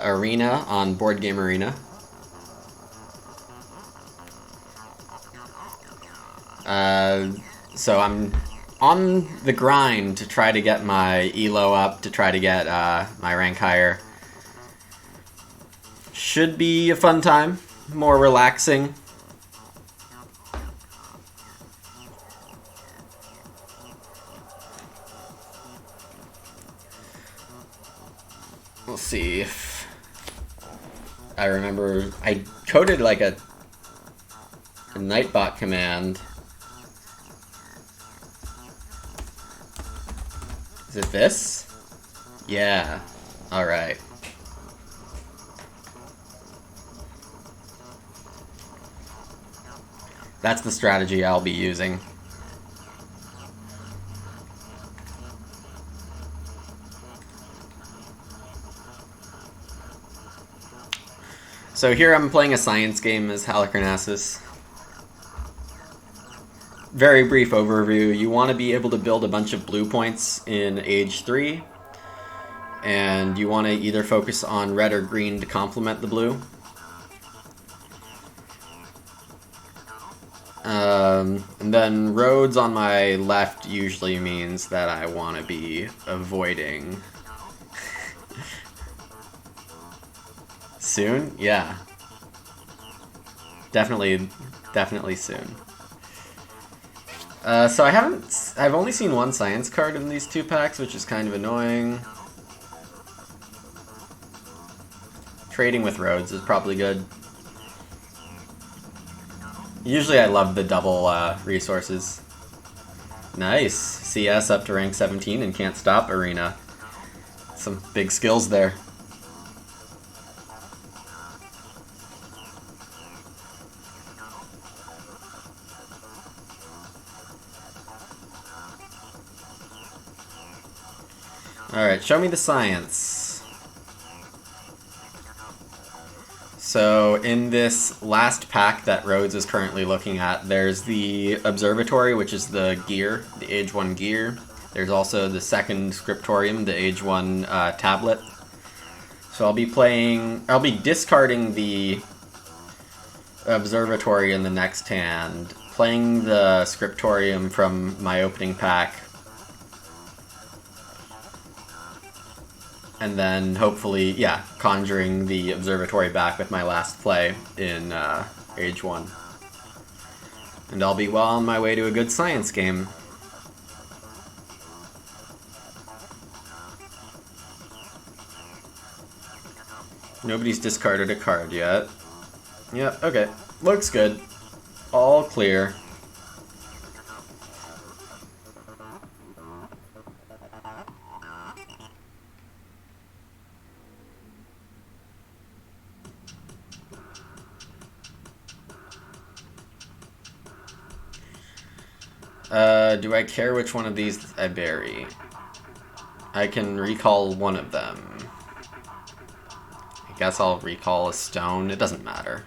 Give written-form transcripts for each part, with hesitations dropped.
Arena on Board Game Arena. So I'm on the grind to try to get my elo up, to try to get my rank higher. Should be a fun time, more relaxing. We'll see if I remember. I coded like a Nightbot command. Is it this? Yeah. Alright. That's the strategy I'll be using. So here I'm playing a science game as Halicarnassus. Very brief overview. You want to be able to build a bunch of blue points in Age 3. And you want to either focus on red or green to complement the blue. And then roads on my left usually means that I want to be avoiding. Soon? Yeah. Definitely soon. So I've only seen one science card in these two packs, which is kind of annoying. Trading with roads is probably good. Usually I love the double resources. Nice. CS up to rank 17 and can't stop Arena. Some big skills there. Alright, show me the science. So in this last pack that Rhodes is currently looking at, there's the Observatory, which is the gear, the Age 1 gear. There's also the second Scriptorium, the Age 1 tablet. So I'll be discarding the Observatory in the next hand, playing the Scriptorium from my opening pack, and then hopefully, yeah, conjuring the Observatory back with my last play in Age 1. And I'll be well on my way to a good science game. Nobody's discarded a card yet. Yep, okay. Looks good. All clear. Do I care which one of these I bury? I can recall one of them. I guess I'll recall a stone. It doesn't matter.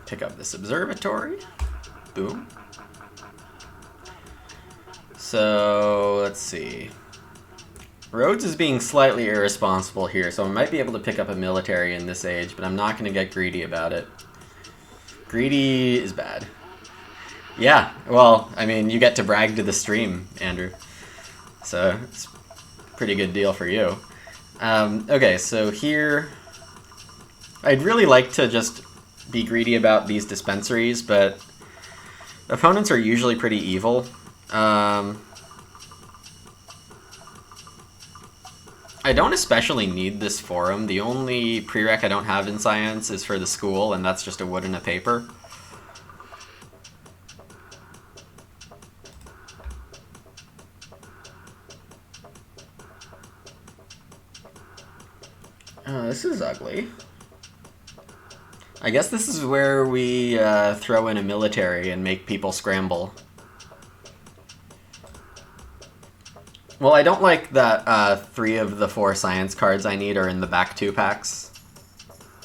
Pick up this observatory. Boom. So, let's see. Rhodes is being slightly irresponsible here, so I might be able to pick up a military in this age, but I'm not going to get greedy about it. Greedy is bad. Yeah, well, I mean, you get to brag to the stream, Andrew. So, it's a pretty good deal for you. Okay, so here... I'd really like to just be greedy about these dispensaries, but opponents are usually pretty evil. I don't especially need this forum. The only prereq I don't have in science is for the school, and that's just a wood and a paper. Oh, this is ugly. I guess this is where we throw in a military and make people scramble. Well, I don't like that 3 of the 4 science cards I need are in the back 2 packs.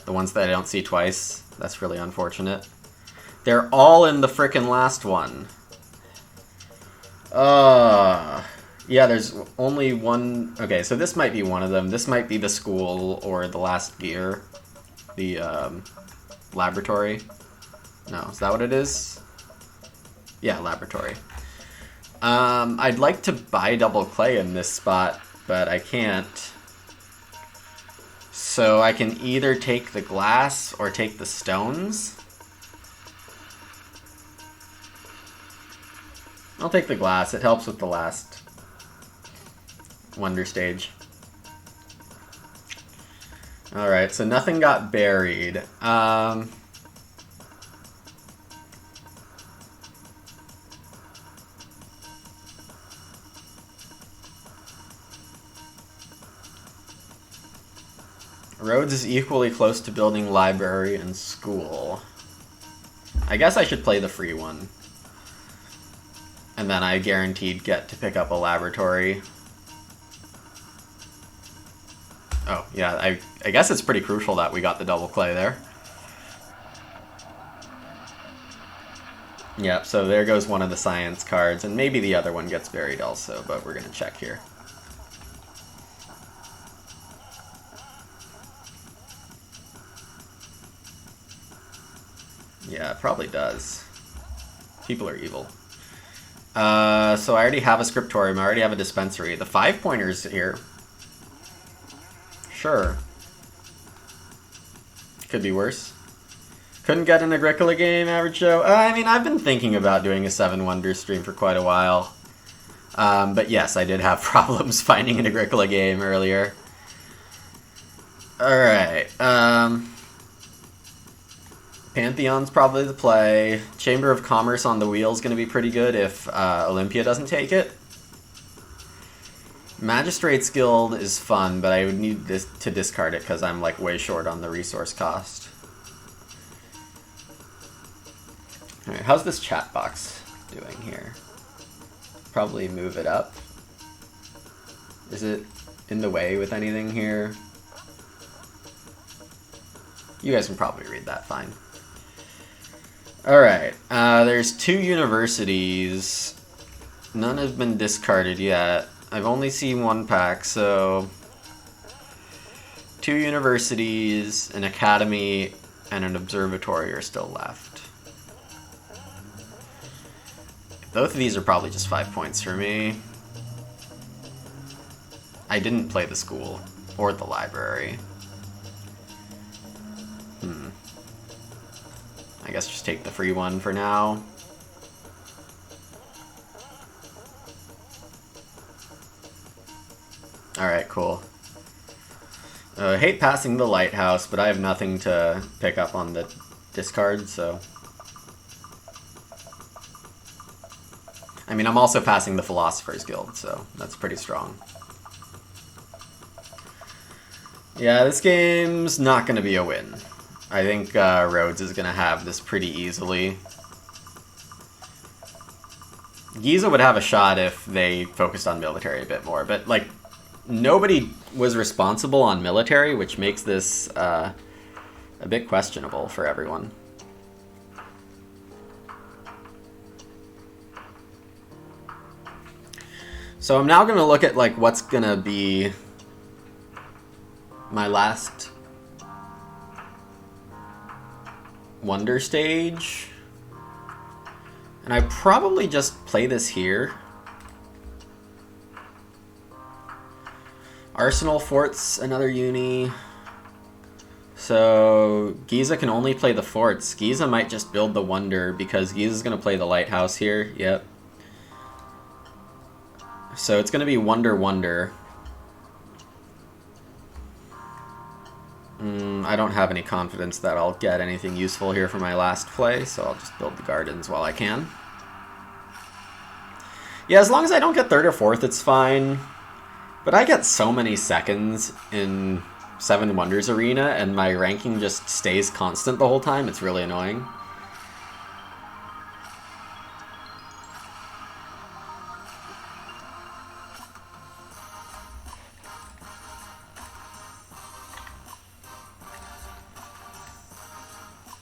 The ones that I don't see twice. That's really unfortunate. They're all in the frickin' last one. Yeah, there's only one... Okay, so this might be one of them. This might be the school or the last gear. The laboratory. No, is that what it is? Yeah, laboratory. I'd like to buy double clay in this spot, but I can't. So I can either take the glass or take the stones. I'll take the glass. It helps with the last wonder stage. Alright, so nothing got buried. Rhodes is equally close to building library and school. I guess I should play the free one. And then I guaranteed get to pick up a laboratory. Oh, yeah, I guess it's pretty crucial that we got the double clay there. Yep, so there goes one of the science cards, and maybe the other one gets buried also, but we're going to check here. Yeah, it probably does. People are evil. So I already have a scriptorium, I already have a dispensary. The 5-pointer's here. Sure. Could be worse. Couldn't get an Agricola game, Average Joe? I mean, I've been thinking about doing a 7 Wonders stream for quite a while. But yes, I did have problems finding an Agricola game earlier. Alright, Pantheon's probably the play. Chamber of Commerce on the wheel is going to be pretty good if Olympia doesn't take it. Magistrate's Guild is fun, but I would need to discard it because I'm like way short on the resource cost. Alright, how's this chat box doing here? Probably move it up. Is it in the way with anything here? You guys can probably read that fine. Alright, there's 2 universities. None have been discarded yet. I've only seen 1 pack, so 2 universities, an academy, and an observatory are still left. Both of these are probably just 5 points for me. I didn't play the school or the library. I guess just take the free one for now. Alright, cool. I hate passing the lighthouse, but I have nothing to pick up on the discard, so... I mean, I'm also passing the Philosopher's Guild, so that's pretty strong. Yeah, this game's not going to be a win. I think Rhodes is going to have this pretty easily. Giza would have a shot if they focused on military a bit more, but like nobody was responsible on military, which makes this a bit questionable for everyone. So I'm now going to look at like what's going to be my last Wonder stage, and I probably just play this here. Arsenal Forts, another uni. So Giza can only play the forts. Giza might just build the Wonder because Giza's going to play the lighthouse here. Yep. So it's going to be Wonder Wonder. I don't have any confidence that I'll get anything useful here for my last play, so I'll just build the gardens while I can. Yeah, as long as I don't get 3rd or 4th, it's fine. But I get so many seconds in 7 Wonders Arena, and my ranking just stays constant the whole time. It's really annoying.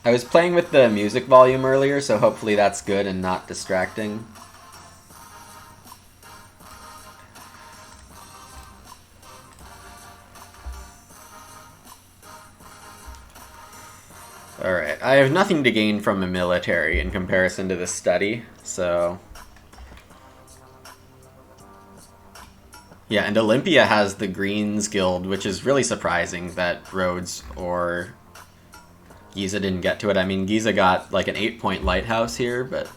I was playing with the music volume earlier, so hopefully that's good and not distracting. Alright, I have nothing to gain from a military in comparison to this study, so... Yeah, and Olympia has the Greens Guild, which is really surprising that Rhodes or Giza didn't get to it. I mean, Giza got like an 8-point lighthouse here, but...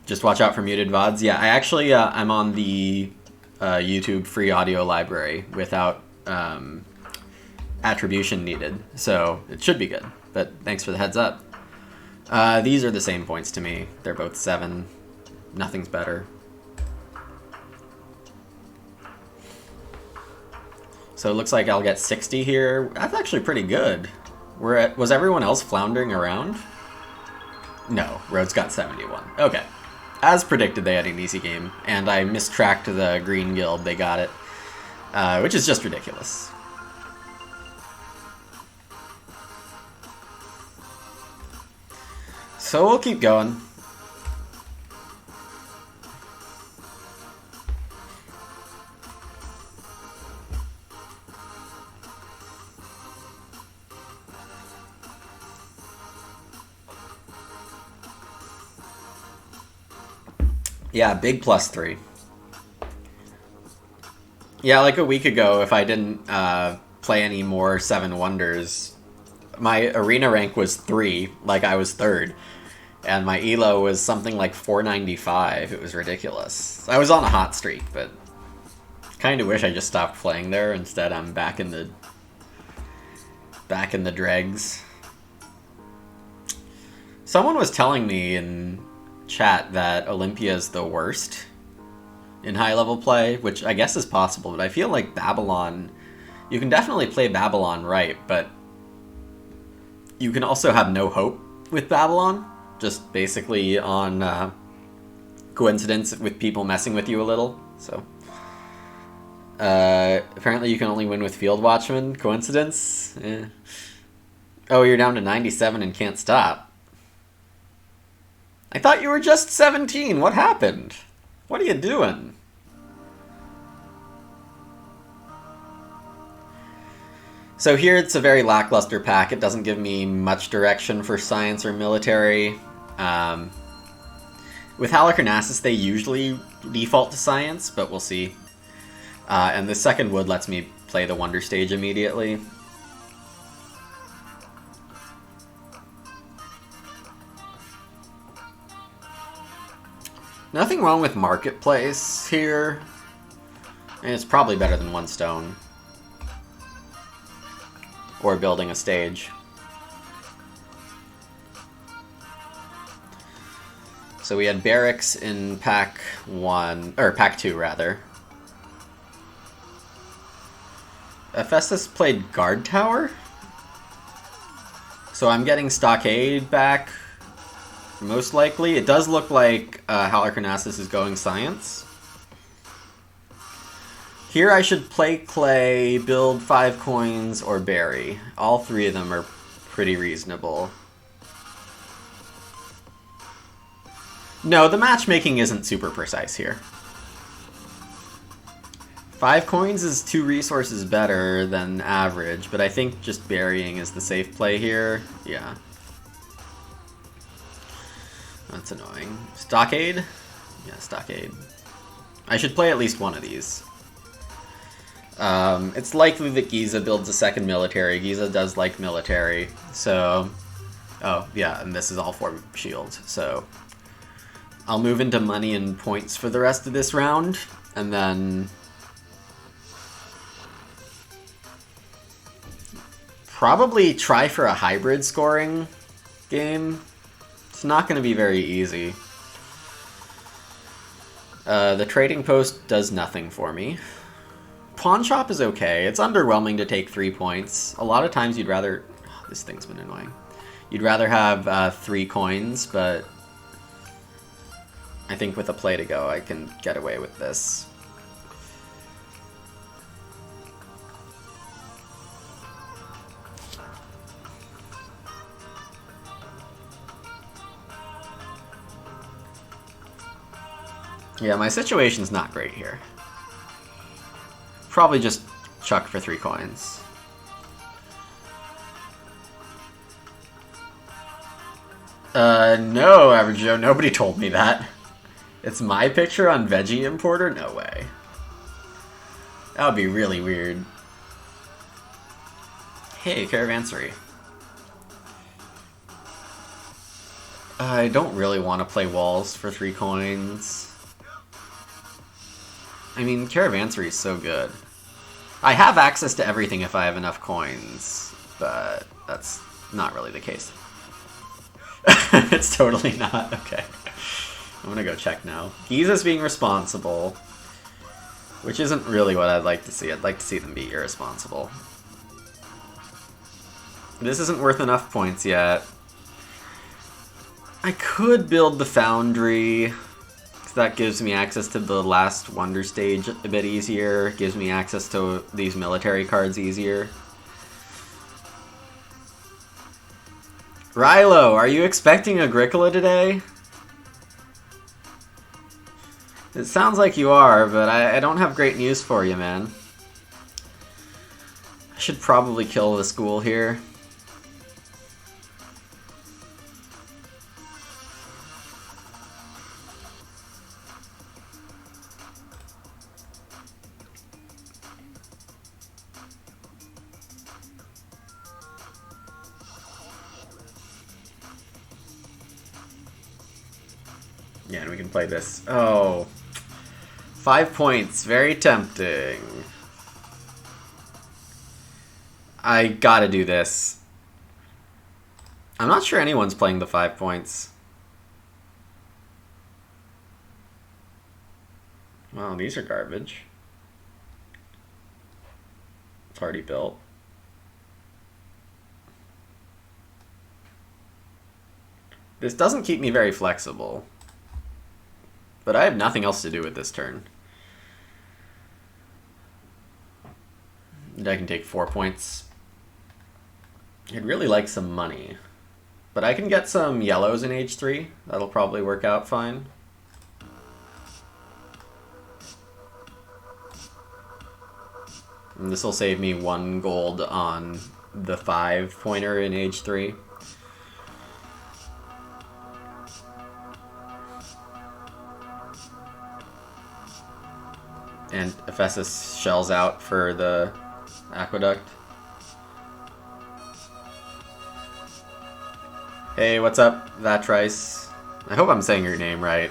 Just watch out for muted VODs. Yeah, I actually, I'm on the YouTube free audio library without attribution needed, so it should be good. But thanks for the heads up. These are the same points to me. They're both 7. Nothing's better. So it looks like I'll get 60 here. That's actually pretty good. Was everyone else floundering around? No, Rhodes got 71. Okay. As predicted, they had an easy game, and I mistracked the Green Guild. They got it, which is just ridiculous. So we'll keep going. Yeah, big +3. Yeah, like a week ago, if I didn't play any more 7 Wonders, my arena rank was 3, like I was 3rd. And my elo was something like 495. It was ridiculous. I was on a hot streak, but kind of wish I just stopped playing there. Instead, I'm back in the dregs. Someone was telling me in chat that Olympia is the worst in high-level play, which I guess is possible, but I feel like Babylon... You can definitely play Babylon right, but you can also have no hope with Babylon, just basically on coincidence with people messing with you a little, so... apparently you can only win with Field Watchman. Coincidence? Eh. Oh, you're down to 97 and can't stop. I thought you were just 17. What happened? What are you doing? So here it's a very lackluster pack. It doesn't give me much direction for science or military. With Halicarnassus, they usually default to science, but we'll see. And the second wood lets me play the Wonder Stage immediately. Nothing wrong with Marketplace here. And it's probably better than 1 stone. Or building a stage. So we had barracks in pack 1, or pack 2 rather. Festus played Guard Tower? So I'm getting Stockade back, most likely. It does look like Halicarnassus is going Science. Here I should play Clay, build 5 coins, or Berry. All 3 of them are pretty reasonable. No, the matchmaking isn't super precise here. 5 coins is 2 resources better than average, but I think just burying is the safe play here. Yeah. That's annoying. Stockade? Yeah, Stockade. I should play at least one of these. It's likely that Giza builds a second military. Giza does like military, so... Oh, yeah, and this is all 4 shields, so... I'll move into money and points for the rest of this round, and then... Probably try for a hybrid scoring game. It's not going to be very easy. The trading post does nothing for me. Pawn shop is okay. It's underwhelming to take 3 points. A lot of times you'd rather... Oh, this thing's been annoying. You'd rather have 3 coins, but... I think with a play to go, I can get away with this. Yeah, my situation's not great here. probably just chuck for 3 coins. No, Average Joe, nobody told me that. It's my picture on Veggie Importer? No way. That would be really weird. Hey, Caravansary. I don't really want to play walls for 3 coins. I mean, Caravansary is so good. I have access to everything if I have enough coins, but that's not really the case. It's totally not. Okay. I'm gonna go check now. Giza's being responsible, which isn't really what I'd like to see. I'd like to see them be irresponsible. This isn't worth enough points yet. I could build the Foundry, because that gives me access to the last Wonder Stage a bit easier. Gives me access to these military cards easier. Rilo, are you expecting Agricola today? It sounds like you are, but I don't have great news for you, man. I should probably kill the school here. Yeah, and we can play this. Oh, 5 points. Very tempting. I gotta do this. I'm not sure anyone's playing the 5 points. Well, these are garbage. It's already built. This doesn't keep me very flexible. But I have nothing else to do with this turn. And I can take 4 points. I'd really like some money. But I can get some yellows in H3. That'll probably work out fine. And this will save me 1 gold on the 5-pointer in H3. And Ephesus shells out for the aqueduct. Hey, what's up, Vatrice? I hope I'm saying your name right.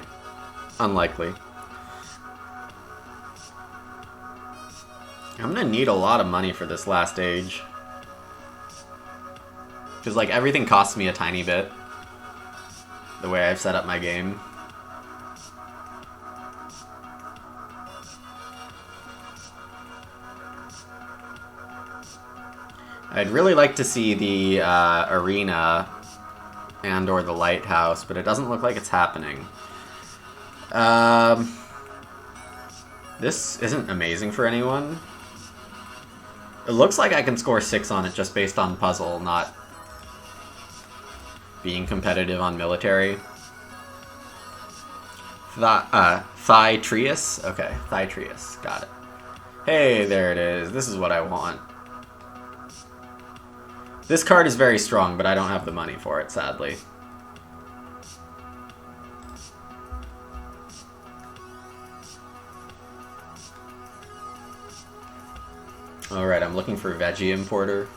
Unlikely. I'm gonna need a lot of money for this last age. Because, like, everything costs me a tiny bit. The way I've set up my game. I'd really like to see the arena and or the lighthouse, but it doesn't look like it's happening. This isn't amazing for anyone. It looks like I can score 6 on it just based on puzzle, not being competitive on military. Thytrius? Okay, Thytrius. Got it. Hey, there it is. This is what I want. This card is very strong, but I don't have the money for it, sadly. Alright, I'm looking for Veggie Importer.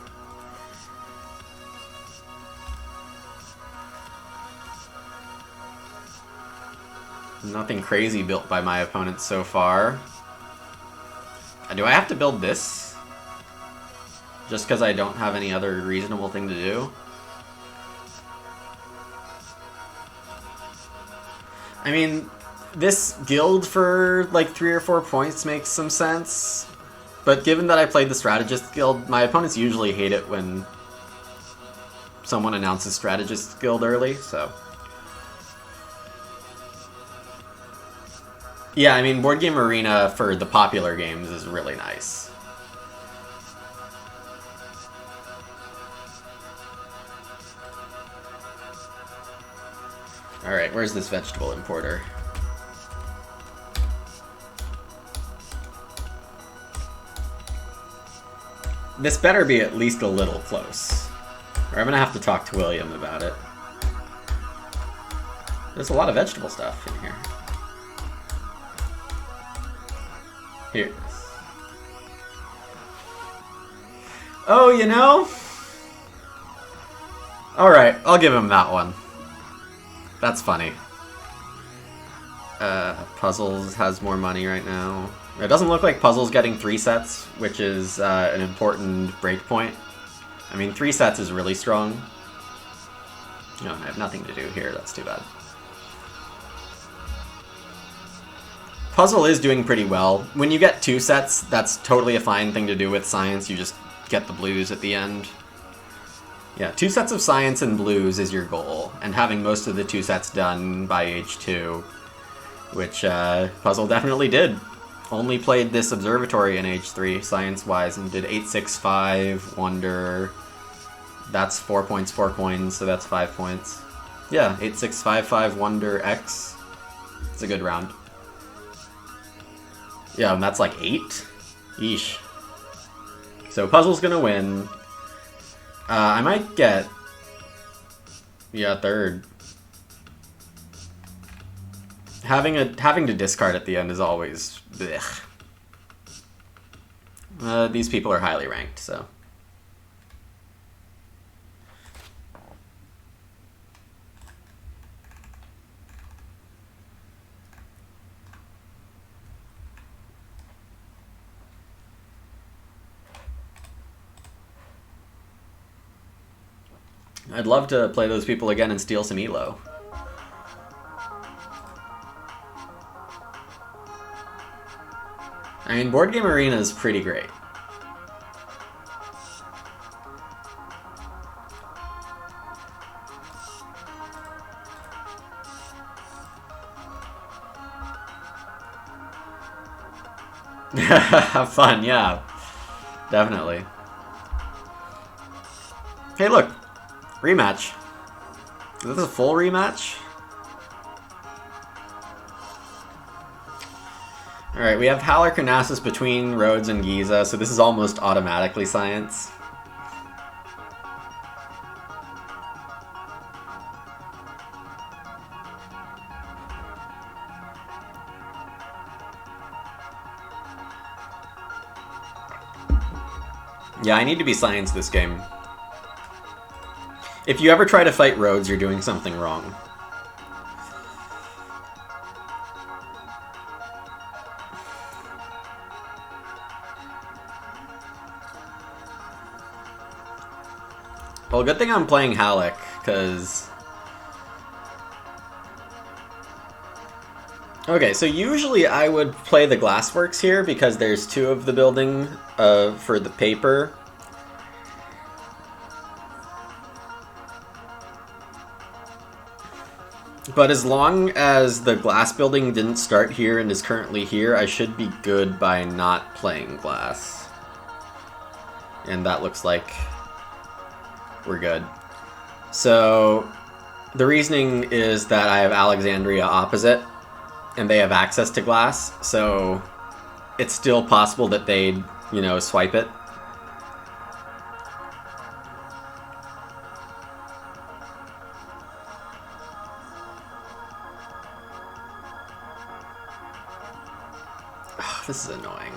Nothing crazy built by my opponents so far. Do I have to build this? Just because I don't have any other reasonable thing to do? I mean, this guild for like 3 or 4 points makes some sense. But given that I played the Strategist Guild, my opponents usually hate it when someone announces Strategist Guild early, so... Yeah, I mean, Board Game Arena for the popular games is really nice. Alright, where's this vegetable importer? This better be at least a little close. Or I'm gonna have to talk to William about it. There's a lot of vegetable stuff in here. Here. Oh, you know? Alright, I'll give him that one. That's funny. Puzzles has more money right now. It doesn't look like Puzzle's getting 3 sets, which is an important breakpoint. I mean, 3 sets is really strong. No, I have nothing to do here, that's too bad. Puzzle is doing pretty well. When you get 2 sets, that's totally a fine thing to do with science. You just get the blues at the end. Yeah, 2 sets of science and blues is your goal, and having most of the 2 sets done by H2, which Puzzle definitely did. Only played this observatory in H3, science-wise, and did 865, Wonder. That's 4 points, 4 coins, so that's 5 points. Yeah, 8655, Wonder, X. It's a good round. Yeah, and that's like 8? Yeesh. So Puzzle's gonna win. I might get... yeah, 3rd. Having to discard at the end is always... blech. These people are highly ranked, so... I'd love to play those people again and steal some elo. I mean, Board Game Arena is pretty great. Have fun, yeah. Definitely. Hey, look. Rematch. Is this a full rematch? Alright, we have Halicarnassus between Rhodes and Giza, so this is almost automatically science. Yeah, I need to be science this game. If you ever try to fight Rhodes, you're doing something wrong. Well, good thing I'm playing Halleck, because... Okay, so usually I would play the Glassworks here, because there's 2 of the building for the paper. But as long as the glass building didn't start here and is currently here, I should be good by not playing glass. And that looks like we're good. So the reasoning is that I have Alexandria opposite, and they have access to glass, so it's still possible that they'd, you know, swipe it. This is annoying.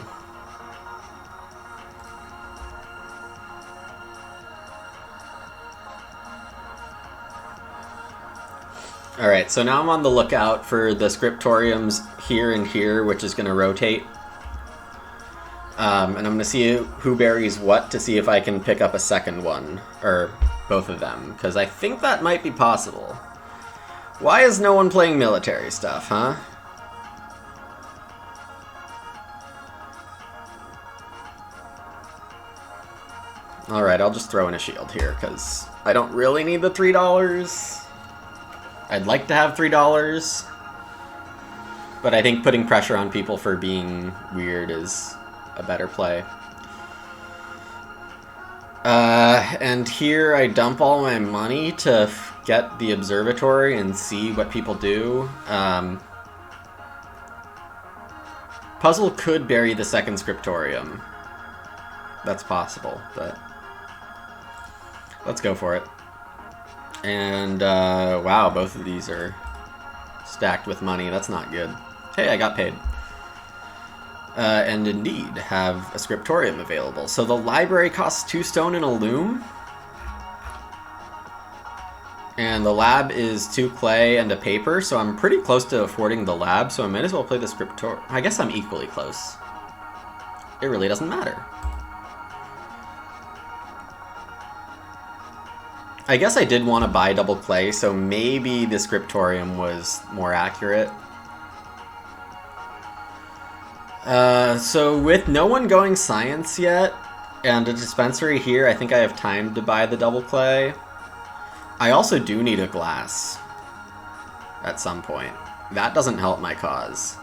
Alright, so now I'm on the lookout for the scriptoriums here and here, which is going to rotate. And I'm going to see who buries what to see if I can pick up a second one, or both of them, because I think that might be possible. Why is no one playing military stuff, huh? Alright, I'll just throw in a shield here, because I don't really need the $3. I'd like to have $3, but I think putting pressure on people for being weird is a better play. And here I dump all my money to get the observatory and see what people do. Puzzle could bury the second scriptorium. that's possible, but let's go for it. And, wow, both of these are stacked with money. That's not good. Hey, I got paid. And indeed, have a scriptorium available. So the library costs 2 stone and a loom. And the lab is 2 clay and a paper, so I'm pretty close to affording the lab, so I might as well play the scriptorium. I guess I'm equally close. It really doesn't matter. I guess I did want to buy double clay, so maybe the scriptorium was more accurate. So with no one going science yet, and a dispensary here, I think I have time to buy the double clay. I also do need a glass at some point. That doesn't help my cause.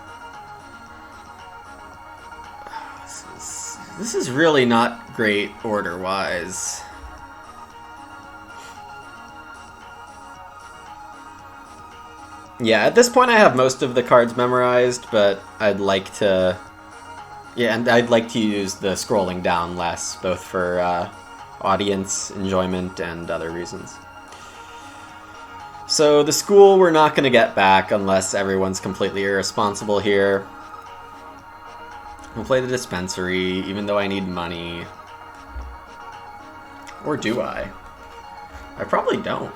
This is really not great order-wise. Yeah, at this point I have most of the cards memorized, but I'd like to... Yeah, and I'd like to use the scrolling down less, both for audience enjoyment and other reasons. So the school we're not going to get back unless everyone's completely irresponsible here. We'll play the dispensary, even though I need money. Or do I? I probably don't.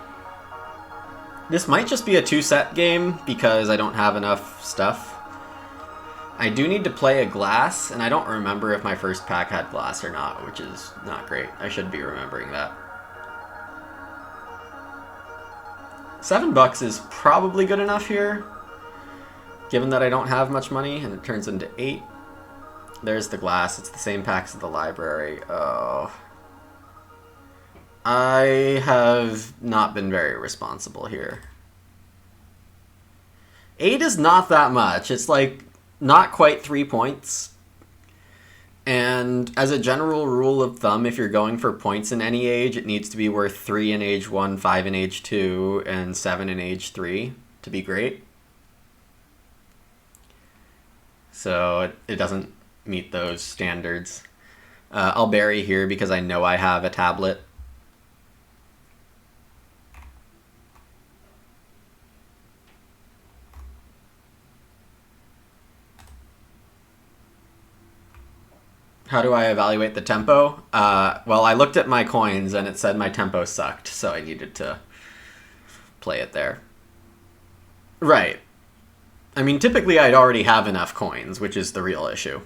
This might just be a 2-set game because I don't have enough stuff. I do need to play a glass, and I don't remember if my first pack had glass or not, which is not great. I should be remembering that. $7 is probably good enough here, given that I don't have much money, and it turns into 8. There's the glass. It's the same packs at the library. Oh. I have not been very responsible here. 8 is not that much. It's like not quite 3 points. And as a general rule of thumb, if you're going for points in any age, it needs to be worth 3 in age 1, 5 in age 2, and 7 in age 3 to be great. So it doesn't meet those standards. I'll bury here because I know I have a tablet. How do I evaluate the tempo? Well, I looked at my coins and it said my tempo sucked, so I needed to play it there. Right. I mean, typically I'd already have enough coins, which is the real issue.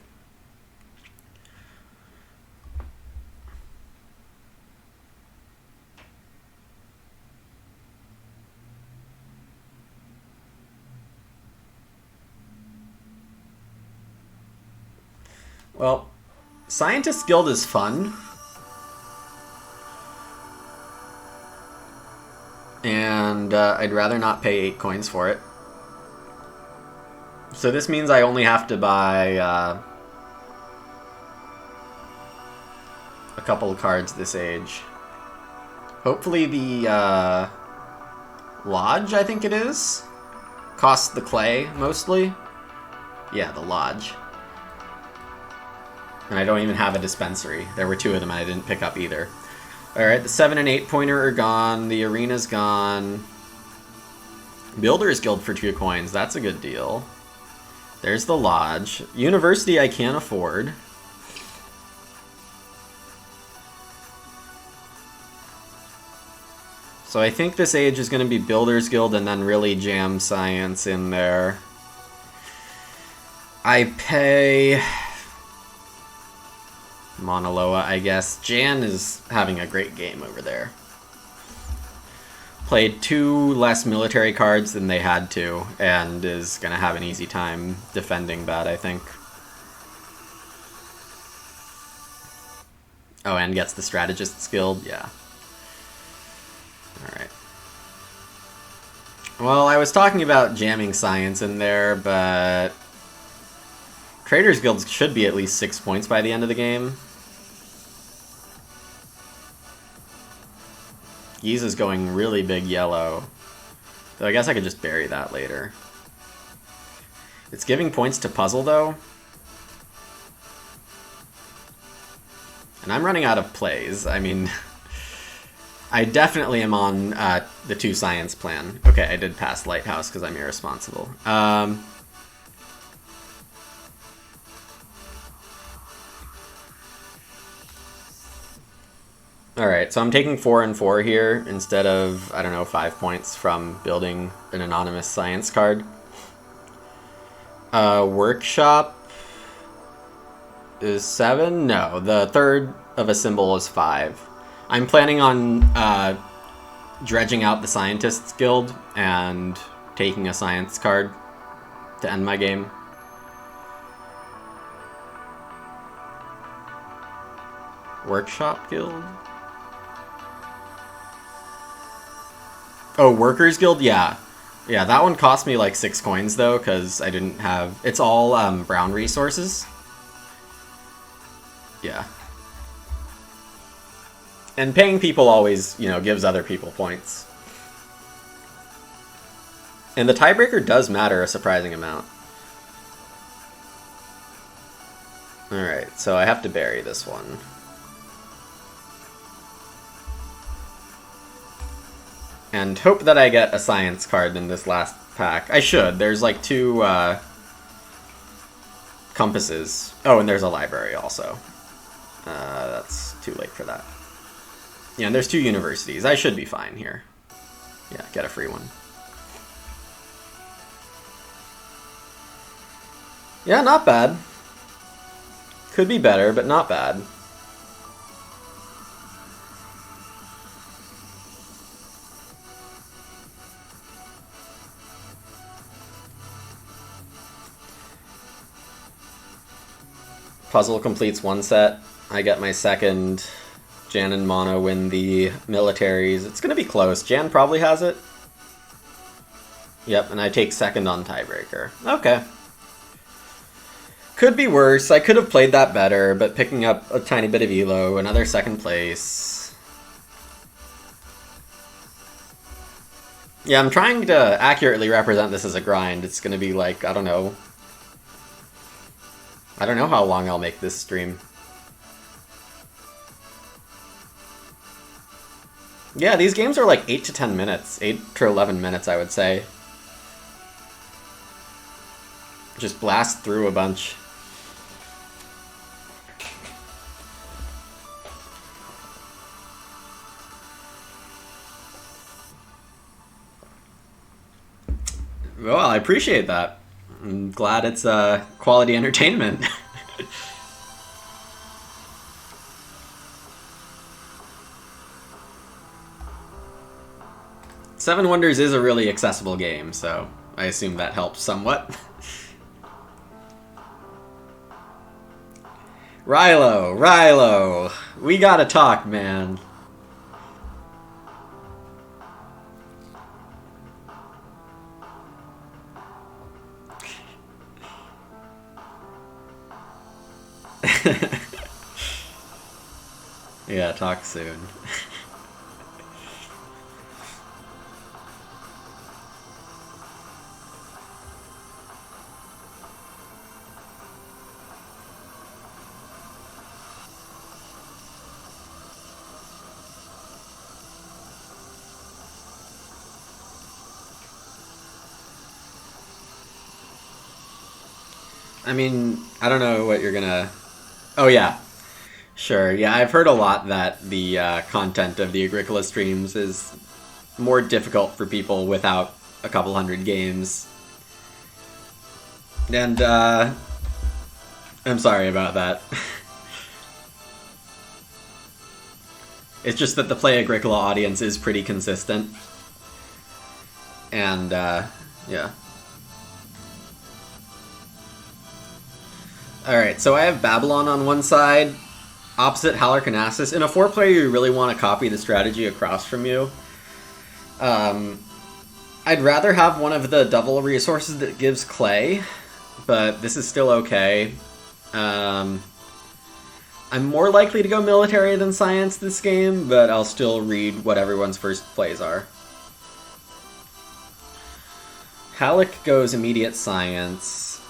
Well, Scientist Guild is fun. And I'd rather not pay 8 coins for it. So this means I only have to buy a couple of cards this age. Hopefully the Lodge, I think it is, costs the clay mostly. Yeah, the Lodge. And I don't even have a dispensary. There were 2 of them and I didn't pick up either. Alright, the 7 and 8 pointer are gone. The arena's gone. Builder's Guild for 2 coins. That's a good deal. There's the Lodge. University I can't afford. So I think this age is going to be Builder's Guild and then really jam Science in there. I pay... Mauna Loa, I guess. Jan is having a great game over there. Played 2 less military cards than they had to, and is going to have an easy time defending that, I think. Oh, and gets the Strategist's Guild? Yeah. Alright. Well, I was talking about jamming Science in there, but... Trader's Guild should be at least 6 points by the end of the game. Giza's going really big yellow. So I guess I could just bury that later. It's giving points to puzzle, though. And I'm running out of plays. I mean, I definitely am on the 2 science plan. Okay, I did pass Lighthouse because I'm irresponsible. Alright, so I'm taking 4 and 4 here instead of, I don't know, 5 points from building an anonymous science card. Workshop is 7? No, the third of a symbol is 5. I'm planning on dredging out the Scientists Guild and taking a science card to end my game. Workshop Guild? Oh, Workers Guild? Yeah. Yeah, that one cost me like 6 coins though, because I didn't have... It's all brown resources. Yeah. And paying people always, you know, gives other people points. And the tiebreaker does matter a surprising amount. Alright, so I have to bury this one. And hope that I get a science card in this last pack. I should. There's like 2 compasses. Oh, and there's a library also. That's too late for that. Yeah, and there's 2 universities. I should be fine here. Yeah, get a free one. Yeah, not bad. Could be better, but not bad. Puzzle completes 1 set. I get my second. Jan and Mono win the militaries. It's gonna be close. Jan probably has it. Yep, and I take second on tiebreaker. Okay. Could be worse. I could have played that better, but picking up a tiny bit of elo, another second place. Yeah, I'm trying to accurately represent this as a grind. It's gonna be like, I don't know how long I'll make this stream. Yeah, these games are like 8 to 10 minutes. 8 to 11 minutes, I would say. Just blast through a bunch. Well, I appreciate that. I'm glad it's quality entertainment. Seven Wonders is a really accessible game, so I assume that helps somewhat. Rilo, we gotta talk, man. Yeah, talk soon. I mean, I don't know what you're gonna... Oh, yeah. Sure, yeah, I've heard a lot that the content of the Agricola streams is more difficult for people without a couple hundred games. And, I'm sorry about that. It's just that the Play Agricola audience is pretty consistent. And, yeah. Alright, so I have Babylon on one side, opposite Halicarnassus. In a 4-player, you really want to copy the strategy across from you. I'd rather have one of the double resources that gives clay, but this is still okay. I'm more likely to go military than science this game, but I'll still read what everyone's first plays are. Halleck goes immediate science.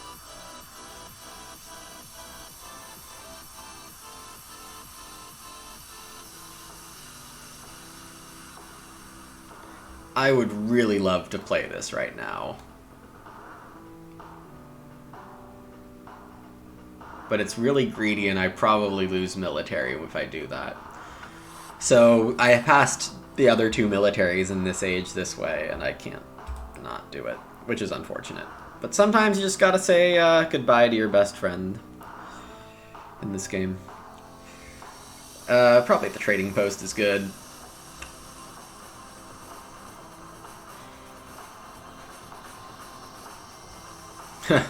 I would really love to play this right now. But it's really greedy, and I probably lose military if I do that. So I passed the other two militaries in this age this way, and I can't not do it, which is unfortunate. But sometimes you just gotta say goodbye to your best friend in this game. Probably the trading post is good.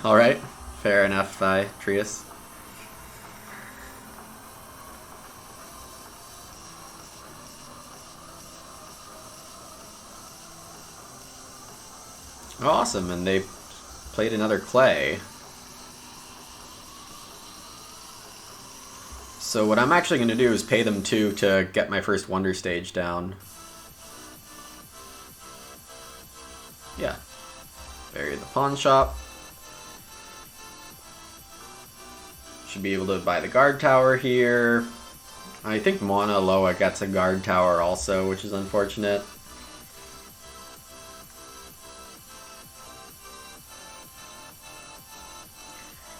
Alright, fair enough, Trius. Awesome, and they played another clay. So what I'm actually going to do is pay them 2 to get my first Wonder Stage down. Yeah. Bury the pawn shop. Should be able to buy the guard tower here. I think Mauna Loa gets a guard tower also, which is unfortunate.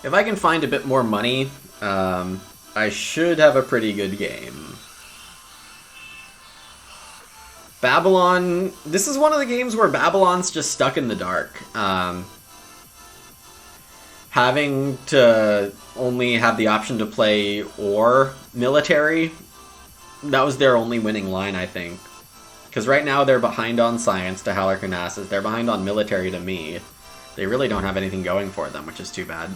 If I can find a bit more money, I should have a pretty good game. Babylon, this is one of the games where Babylon's just stuck in the dark. Having to only have the option to play or military, that was their only winning line, I think. Because right now they're behind on science to Hallerconassus, they're behind on military to me. They really don't have anything going for them, which is too bad.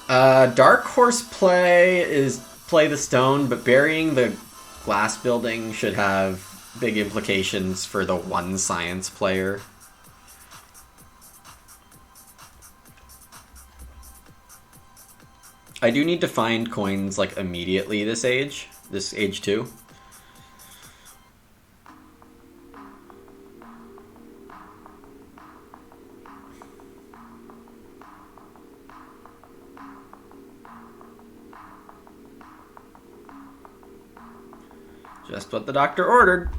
Dark Horse play is play the stone, but burying the glass building should have big implications for the one science player. I do need to find coins like immediately this age 2. Just what the doctor ordered.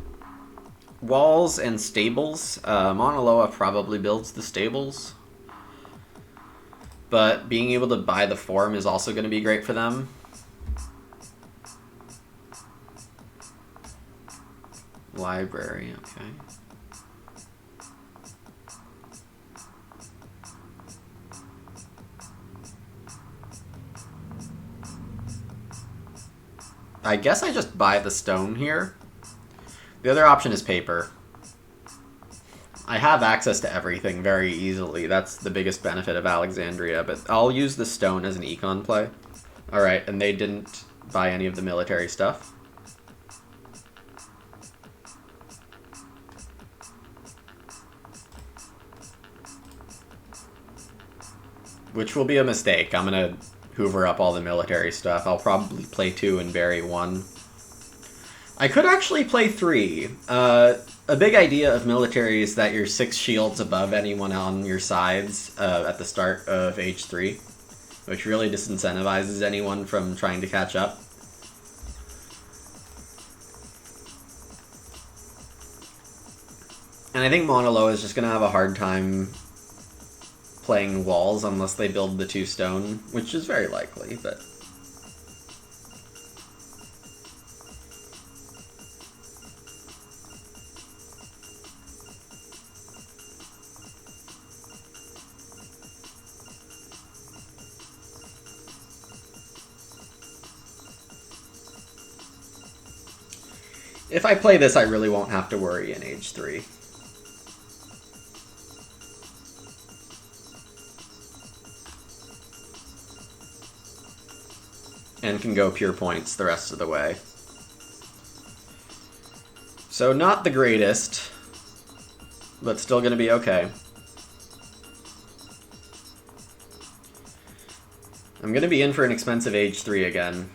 Walls and stables. Mauna Loa probably builds the stables. But being able to buy the form is also going to be great for them. Library, okay. I guess I just buy the stone here. The other option is paper. I have access to everything very easily. That's the biggest benefit of Alexandria, but I'll use the stone as an econ play. Alright, and they didn't buy any of the military stuff. Which will be a mistake. I'm gonna hoover up all the military stuff. I'll probably play 2 and bury 1. I could actually play 3. A big idea of military is that you're 6 shields above anyone on your sides at the start of Age 3, which really disincentivizes anyone from trying to catch up. And I think Mauna Loa is just going to have a hard time playing walls unless they build the 2 stone, which is very likely, but... If I play this, I really won't have to worry in Age 3. And can go pure points the rest of the way. So not the greatest, but still going to be okay. I'm going to be in for an expensive Age 3 again.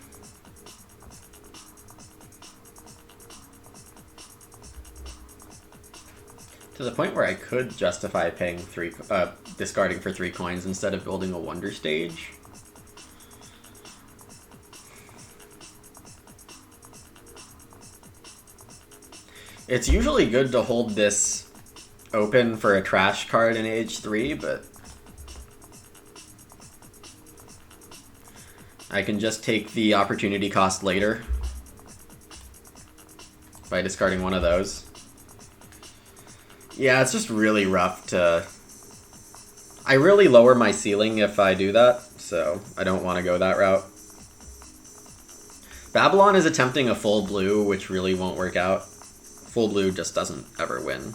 To the point where I could justify paying discarding for 3 coins instead of building a Wonder Stage. It's usually good to hold this open for a trash card in age 3, but I can just take the opportunity cost later by discarding one of those. Yeah, it's just really rough to... I really lower my ceiling if I do that, so I don't want to go that route. Babylon is attempting a full blue, which really won't work out. Full blue just doesn't ever win.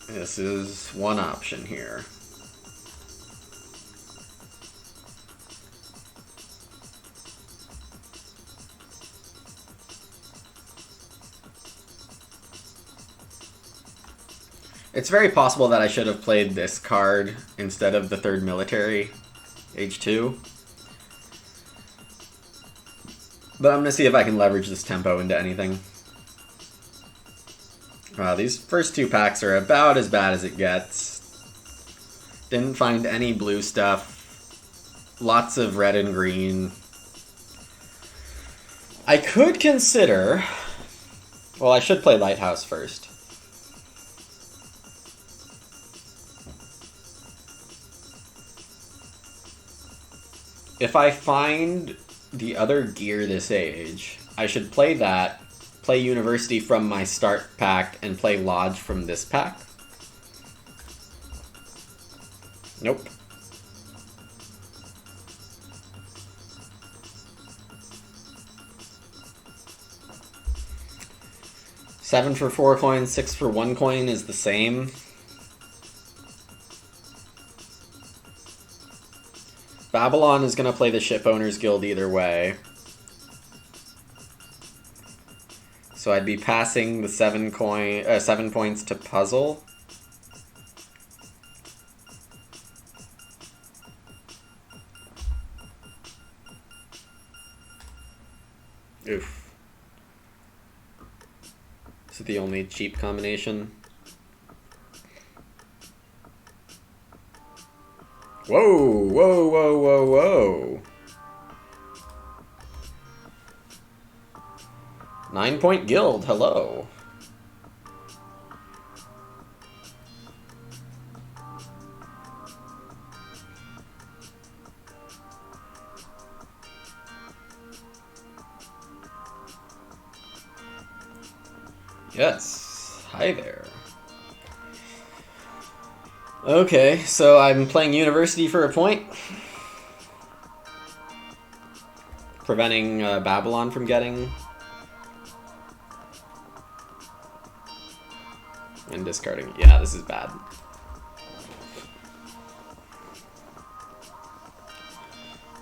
This is one option here. It's very possible that I should have played this card instead of the third military, age 2. But I'm going to see if I can leverage this tempo into anything. Wow, these first 2 packs are about as bad as it gets. Didn't find any blue stuff. Lots of red and green. I could consider... Well, I should play Lighthouse first. If I find the other gear this age, I should play that, play University from my start pack, and play Lodge from this pack. Nope. $7 for 4 coins, 6 for 1 coin is the same. Babylon is going to play the Ship Owners Guild either way. So I'd be passing the 7 points to Puzzle. Oof. Is it the only cheap combination? Whoa, whoa, whoa, whoa, whoa. 9-point guild, hello. Yes, hi there. Okay, so I'm playing University for a point. Preventing Babylon from getting... And discarding. Yeah, this is bad.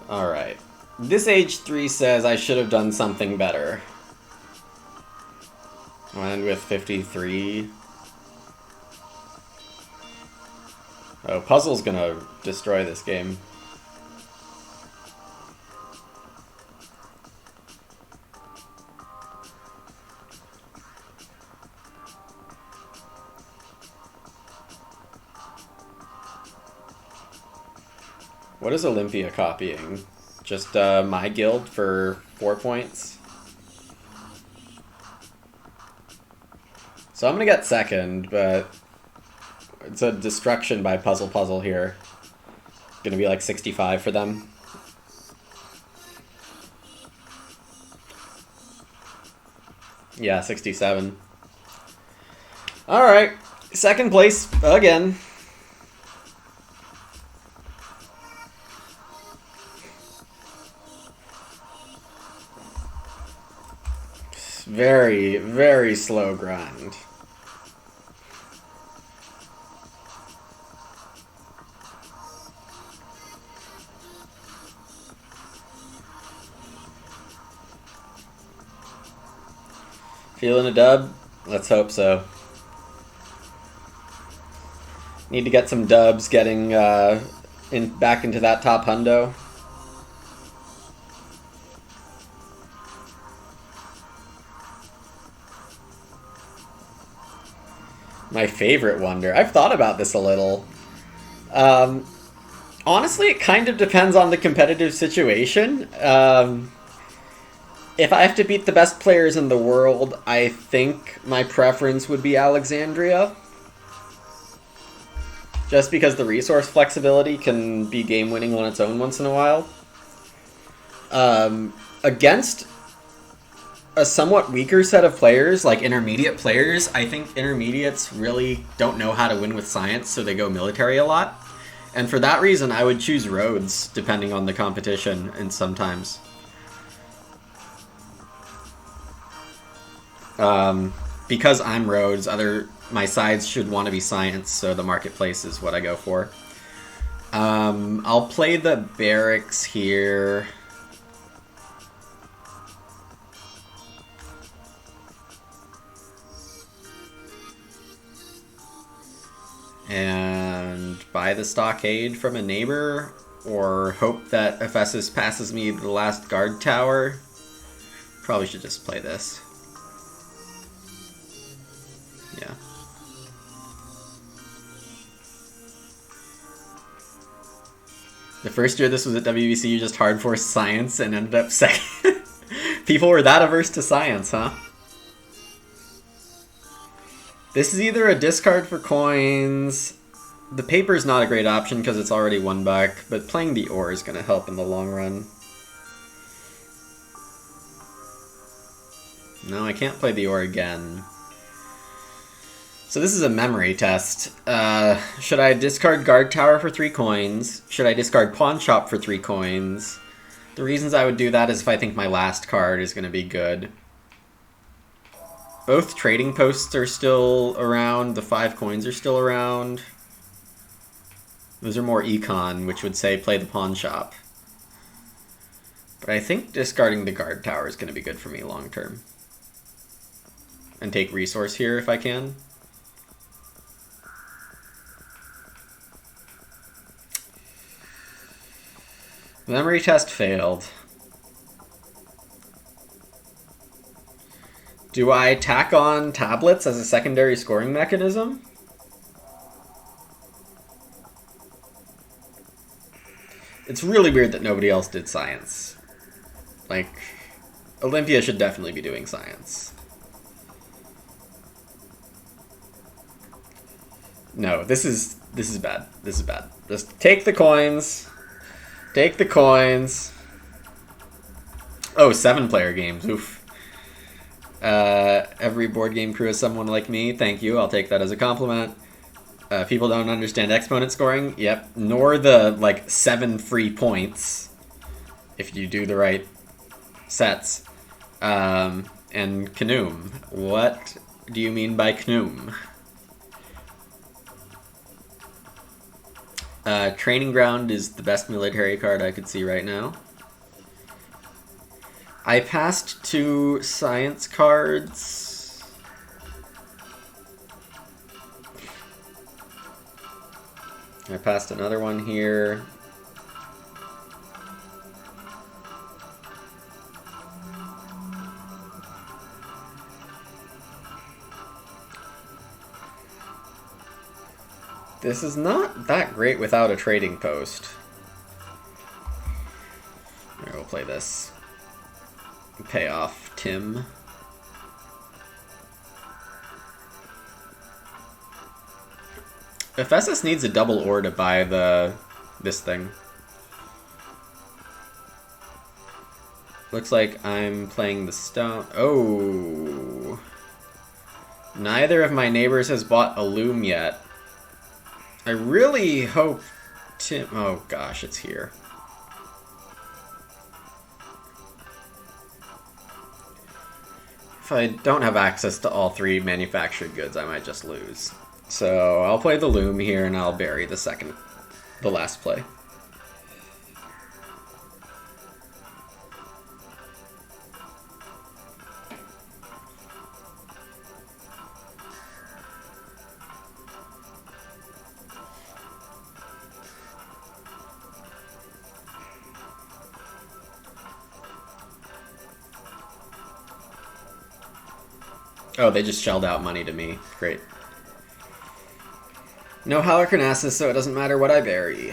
Alright. This age 3 says I should have done something better. I'll end with 53. Oh, Puzzle's gonna destroy this game. What is Olympia copying? Just my guild for 4 points? So I'm gonna get second, but it's a destruction by Puzzle here. Gonna be like 65 for them. Yeah, 67. Alright, second place again. Very, very slow grind. Feeling a dub? Let's hope so. Need to get some dubs getting back into that top hundo. My favorite wonder. I've thought about this a little. Honestly, it kind of depends on the competitive situation. If I have to beat the best players in the world, I think my preference would be Alexandria. Just because the resource flexibility can be game-winning on its own once in a while. Against a somewhat weaker set of players, like intermediate players, I think intermediates really don't know how to win with science, so they go military a lot. And for that reason, I would choose Rhodes, depending on the competition, and sometimes. Because I'm Rhodes, my sides should want to be science, so the marketplace is what I go for. I'll play the barracks here. And buy the stockade from a neighbor, or hope that Ephesus passes me the last guard tower. Probably should just play this. Yeah. The first year this was at WBC, you just hard forced science and ended up second. People were that averse to science, huh? This is either a discard for coins. The paper's not a great option because it's already $1, but playing the ore is going to help in the long run. No, I can't play the ore again. So this is a memory test. Should I discard Guard Tower for 3 coins? Should I discard Pawn Shop for 3 coins? The reasons I would do that is if I think my last card is going to be good. Both trading posts are still around. The 5 coins are still around. Those are more econ, which would say play the Pawn Shop. But I think discarding the Guard Tower is going to be good for me long term. And take resource here if I can. Memory test failed. Do I tack on tablets as a secondary scoring mechanism? It's really weird that nobody else did science. Like, Olympia should definitely be doing science. No, this is bad. This is bad. Just take the coins. Take the coins. Oh, 7-player games. Oof. Every board game crew has someone like me. Thank you. I'll take that as a compliment. People don't understand exponent scoring. Yep. Nor the, 7 free points. If you do the right sets. And Knoom. What do you mean by Knoom? Training Ground is the best military card I could see right now. I passed 2 science cards. I passed another one here. This is not that great without a trading post. Alright, we'll play this. Pay off Tim. Ephesus needs a double ore to buy this thing. Looks like I'm playing the stone. Oh. Neither of my neighbors has bought a loom yet. I really hope Tim... Oh gosh, it's here. If I don't have access to all 3 manufactured goods, I might just lose. So I'll play the loom here and I'll bury the last play. Oh, they just shelled out money to me. Great. No Halicarnassus, so it doesn't matter what I bury.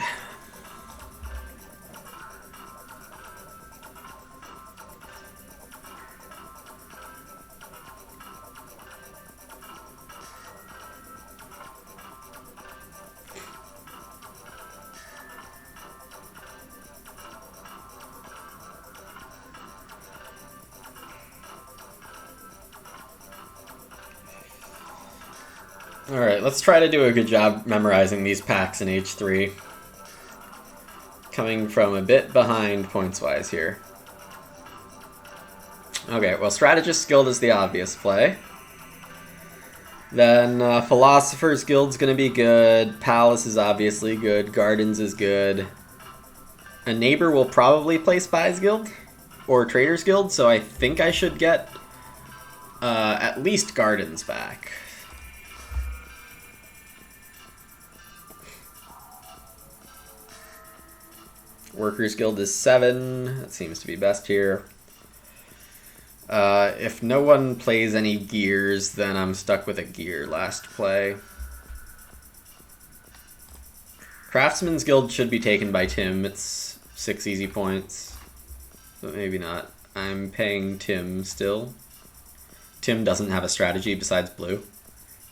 Alright, let's try to do a good job memorizing these packs in H3. Coming from a bit behind points-wise here. Okay, well, Strategist Guild is the obvious play. Then Philosopher's Guild's gonna be good. Palace is obviously good. Gardens is good. A neighbor will probably play Spies Guild or Traders Guild, so I think I should get at least Gardens back. Workers Guild is 7. That seems to be best here. If no one plays any gears, then I'm stuck with a gear last play. Craftsman's Guild should be taken by Tim. It's 6 easy points. But maybe not. I'm paying Tim still. Tim doesn't have a strategy besides blue,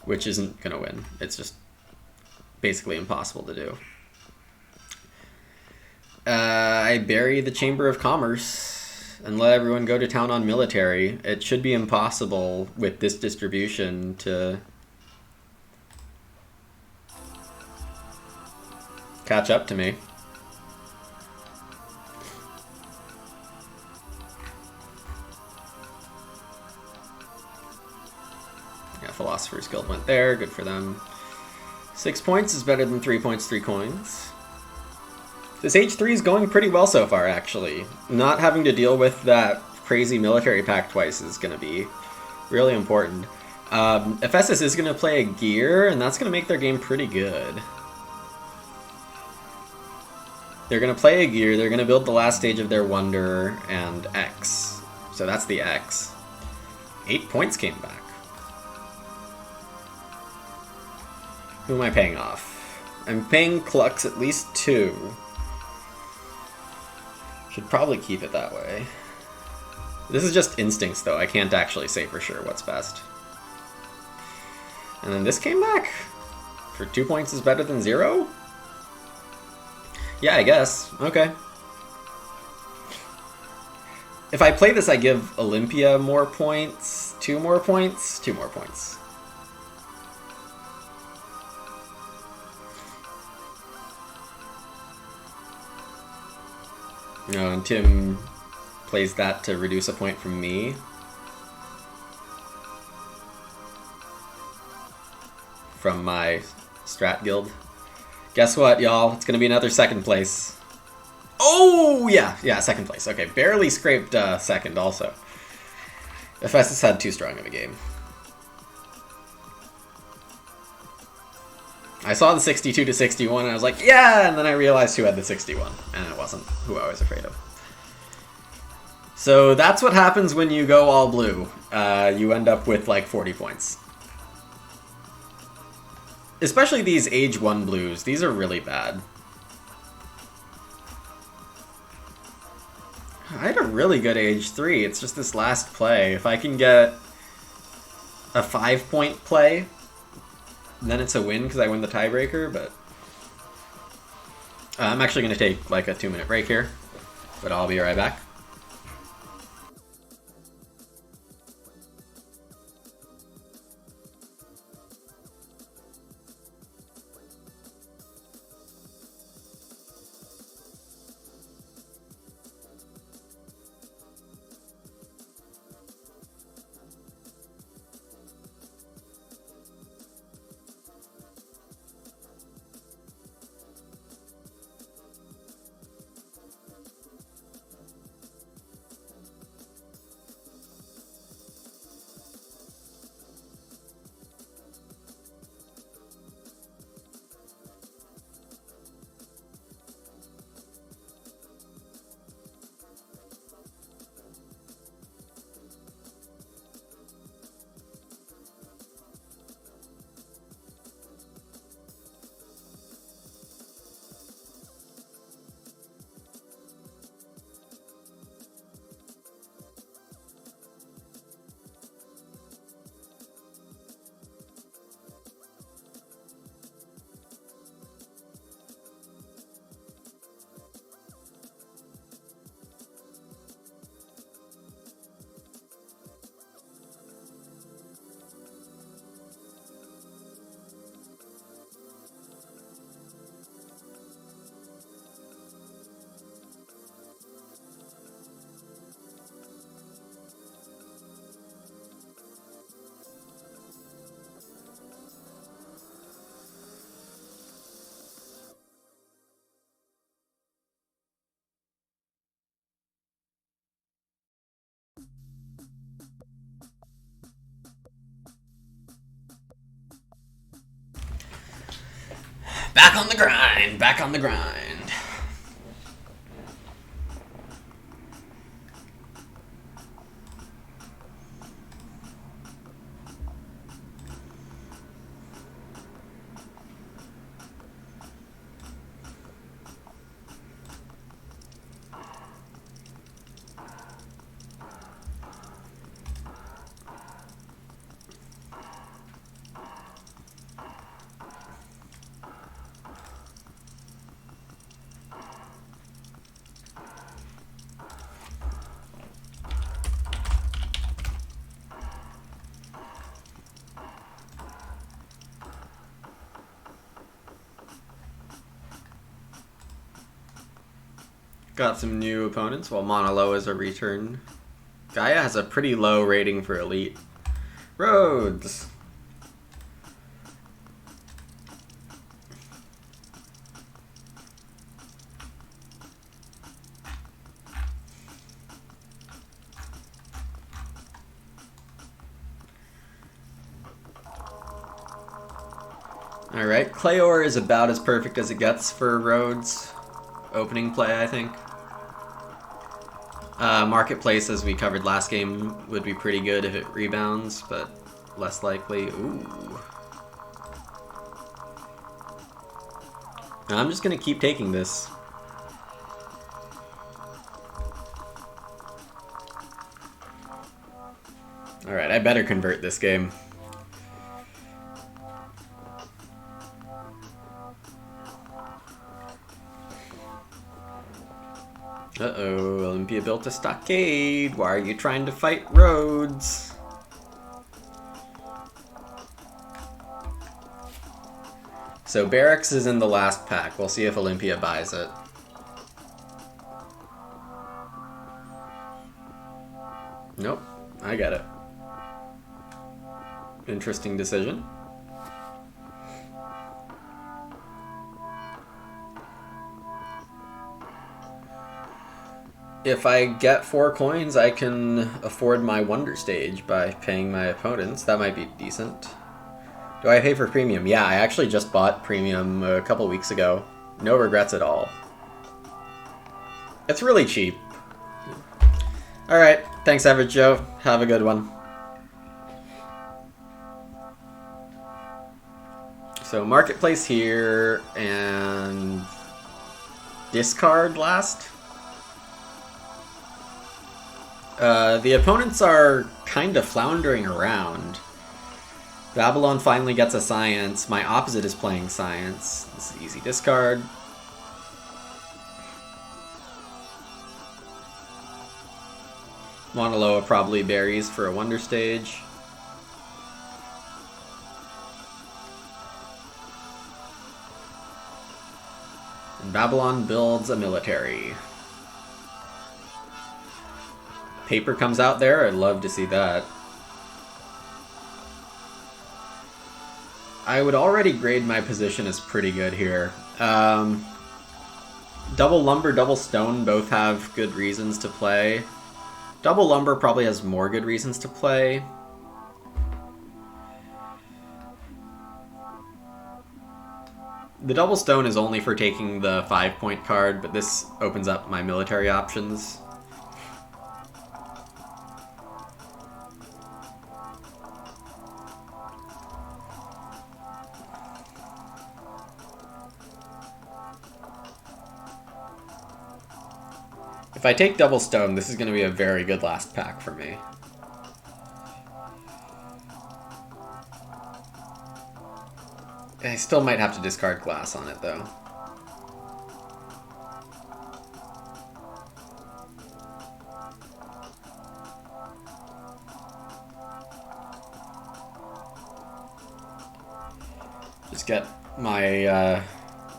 which isn't going to win. It's just basically impossible to do. I bury the Chamber of Commerce and let everyone go to town on military. It should be impossible with this distribution to catch up to me. Yeah, Philosopher's Guild went there. Good for them. 6 points is better than 3 points, 3 coins. This H3 is going pretty well so far, actually. Not having to deal with that crazy military pack twice is going to be really important. Ephesus is going to play a gear, and that's going to make their game pretty good. They're going to play a gear, they're going to build the last stage of their Wonder and X. So that's the X. 8 points came back. Who am I paying off? I'm paying Klux at least 2. Should probably keep it that way. This is just instincts, though. I can't actually say for sure what's best. And then this came back? For 2 points is better than 0? Yeah, I guess. Okay. If I play this, I give Olympia more points. 2 more points? 2 more points. No, and Tim plays that to reduce a point from me. From my Strat Guild. Guess what, y'all? It's gonna be another second place. Oh, yeah, second place. Okay, barely scraped second also. Ephesus had too strong of a game. I saw the 62 to 61 and I was like, yeah, and then I realized who had the 61, and it wasn't who I was afraid of. So that's what happens when you go all blue. You end up with like 40 points. Especially these age 1 blues, these are really bad. I had a really good age 3, it's just this last play. If I can get a 5-point play, then it's a win because I win the tiebreaker, but I'm actually going to take like a 2-minute break here, but I'll be right back. Back on the grind, back on the grind. Got some new opponents, while Monolo is a return. Gaia has a pretty low rating for Elite. Rhodes! Alright, Clayor is about as perfect as it gets for Rhodes. Opening play, I think. Marketplace, as we covered last game, would be pretty good if it rebounds, but less likely. Ooh. I'm just gonna keep taking this. Alright, I better convert this game. Uh-oh, Olympia built a stockade. Why are you trying to fight Rhodes? So Barracks is in the last pack. We'll see if Olympia buys it. Nope, I get it. Interesting decision. If I get 4 coins, I can afford my Wonder Stage by paying my opponents. That might be decent. Do I pay for Premium? Yeah, I actually just bought Premium a couple weeks ago. No regrets at all. It's really cheap. Alright, thanks Average Joe. Have a good one. So Marketplace here, and discard last. The opponents are kind of floundering around. Babylon finally gets a Science. My opposite is playing Science. This is easy discard. Mauna Loa probably buries for a Wonder Stage. And Babylon builds a military. Paper comes out there. I'd love to see that. I would already grade my position as pretty good here. Double Lumber, Double Stone both have good reasons to play. Double Lumber probably has more good reasons to play. The Double Stone is only for taking the 5-point card, but this opens up my military options. If I take Double Stone, this is going to be a very good last pack for me. I still might have to discard Glass on it, though. Just get my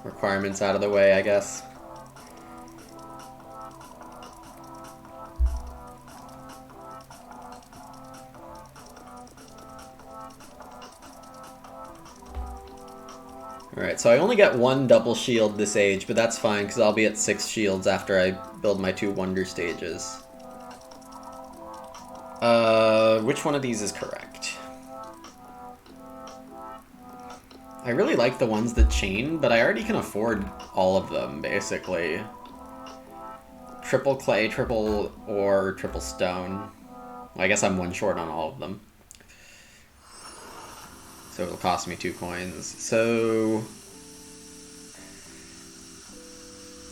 requirements out of the way, I guess. Alright, so I only get 1 double shield this age, but that's fine, because I'll be at 6 shields after I build my 2 Wonder Stages. Which one of these is correct? I really like the ones that chain, but I already can afford all of them, basically. Triple clay, triple ore, triple stone. Well, I guess I'm one short on all of them. So it'll cost me 2 coins. So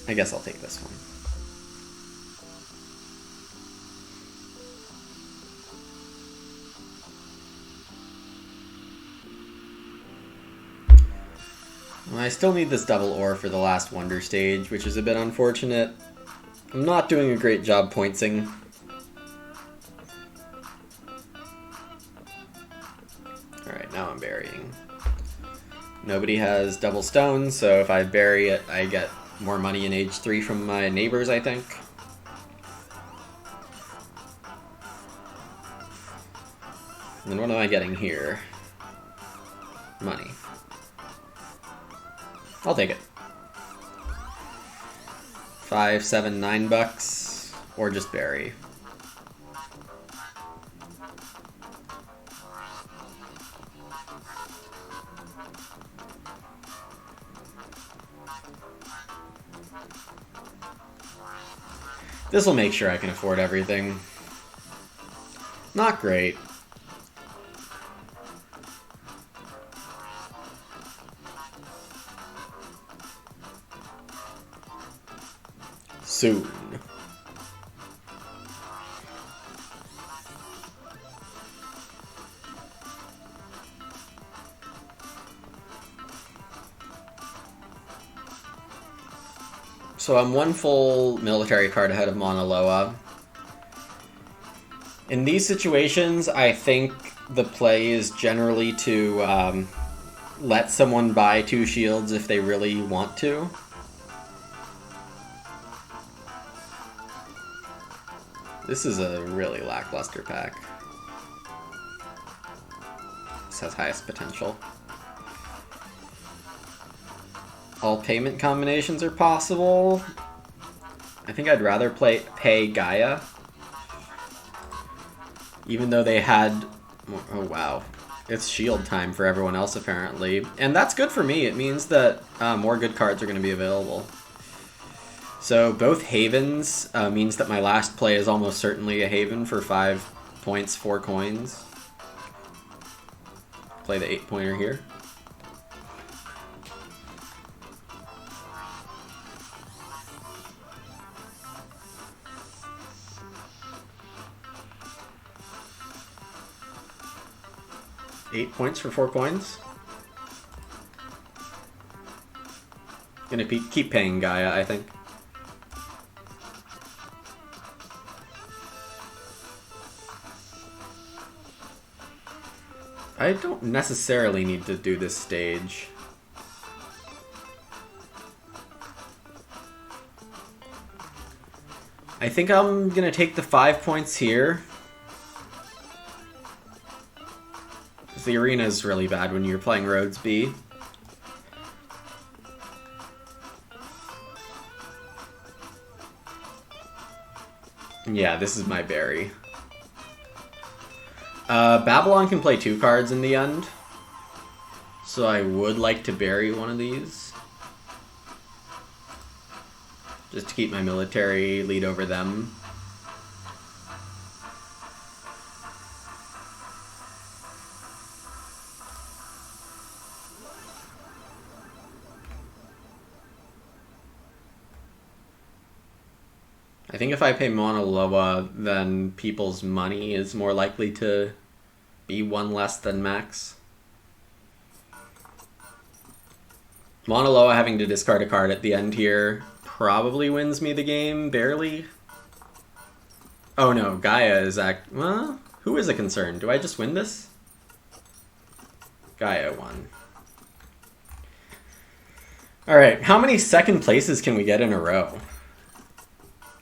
I guess I'll take this one. I still need this double ore for the last wonder stage, which is a bit unfortunate. I'm not doing a great job pointsing. Alright, now I'm burying. Nobody has double stones, so if I bury it, I get more money in age 3 from my neighbors, I think. And then what am I getting here? Money. I'll take it. 5, 7, 9 bucks, or just bury. This will make sure I can afford everything. Not great. Soon. So I'm one full military card ahead of Mauna Loa. In these situations, I think the play is generally to let someone buy 2 shields if they really want to. This is a really lackluster pack. This has highest potential. All payment combinations are possible. I think I'd rather pay Gaia. Even though they had... Oh, wow. It's shield time for everyone else, apparently. And that's good for me. It means that more good cards are going to be available. So both havens means that my last play is almost certainly a haven for 5 points, 4 coins. Play the 8-pointer here. Eight points for 4 coins. Gonna keep paying Gaia, I think. I don't necessarily need to do this stage. I think I'm gonna take the 5 points here. The arena is really bad when you're playing Rhodes B. Yeah, this is my berry. Babylon can play 2 cards in the end, so I would like to bury one of these. Just to keep my military lead over them. I think if I pay Mauna Loa, then people's money is more likely to be 1 less than max. Mauna Loa having to discard a card at the end here probably wins me the game, barely. Oh no, Gaia is well, who is a concern? Do I just win this? Gaia won. Alright, how many second places can we get in a row?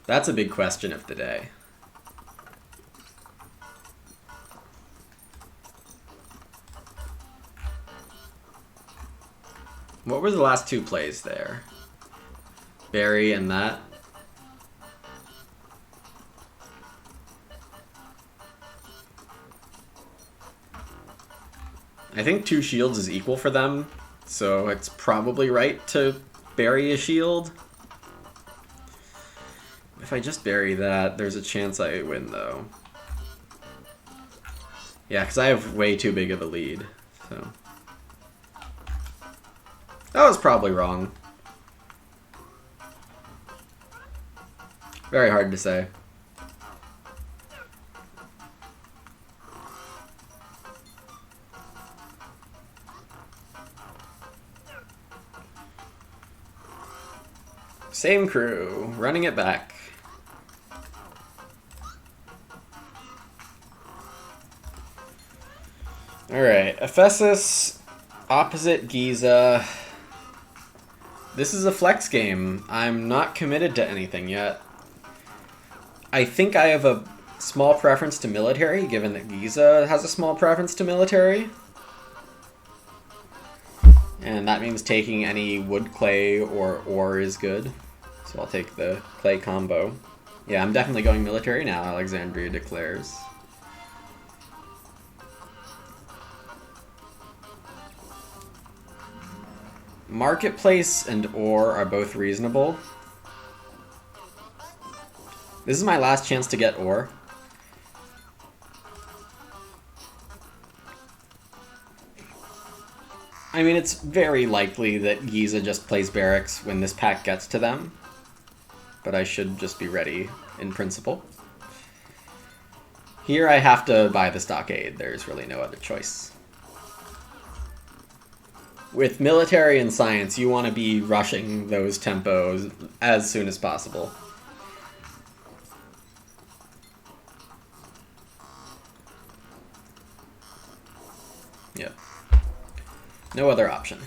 That's a big question of the day. What were the last 2 plays there? Barry and that. I think 2 shields is equal for them, so it's probably right to bury a shield. If I just bury that, there's a chance I win, though. Yeah, because I have way too big of a lead, so... That was probably wrong. Very hard to say. Same crew, running it back. Alright, Ephesus, opposite Giza. This is a flex game. I'm not committed to anything yet. I think I have a small preference to military, given that Giza has a small preference to military. And that means taking any wood, clay, or ore is good. So I'll take the clay combo. Yeah, I'm definitely going military now, Alexandria declares. Marketplace and ore are both reasonable. This is my last chance to get ore. I mean, it's very likely that Giza just plays barracks when this pack gets to them. But I should just be ready, in principle. Here I have to buy the stockade. There's really no other choice. With military and science, you want to be rushing those tempos as soon as possible. Yep. No other option.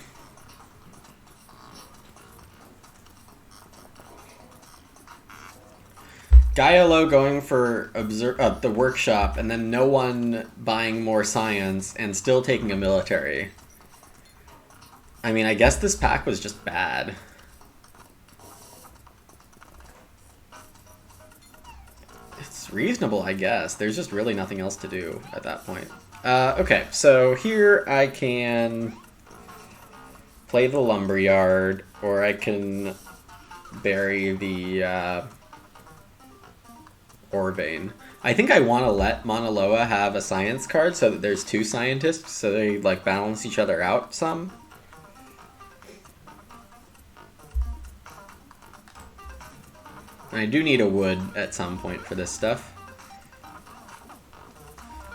Gaiolo going for the workshop and then no one buying more science and still taking a military. I mean, I guess this pack was just bad. It's reasonable, I guess. There's just really nothing else to do at that point. Okay, so here I can play the lumberyard, or I can bury the ore vein. I think I want to let Mauna Loa have a science card so that there's two scientists, so they like balance each other out some. I do need a wood at some point for this stuff.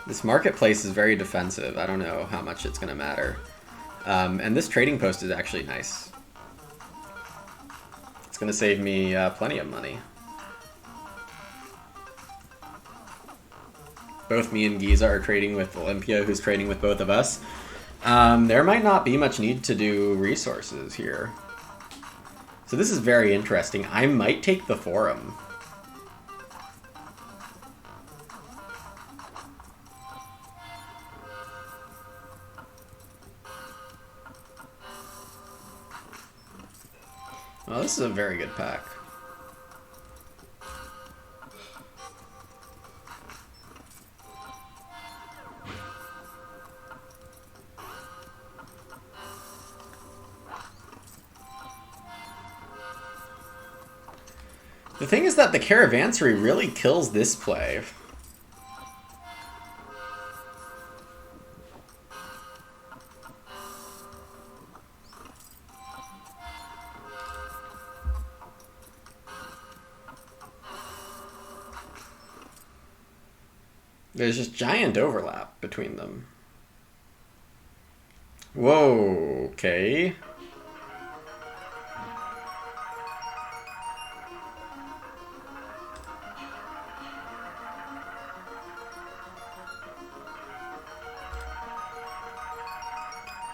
This marketplace is very defensive. I don't know how much it's going to matter. And this trading post is actually nice. It's going to save me plenty of money. Both me and Giza are trading with Olympia, who's trading with both of us. There might not be much need to do resources here. So this is very interesting. I might take the forum. Well, this is a very good pack. The thing is that the Caravansary really kills this play. There's just giant overlap between them. Whoa, okay.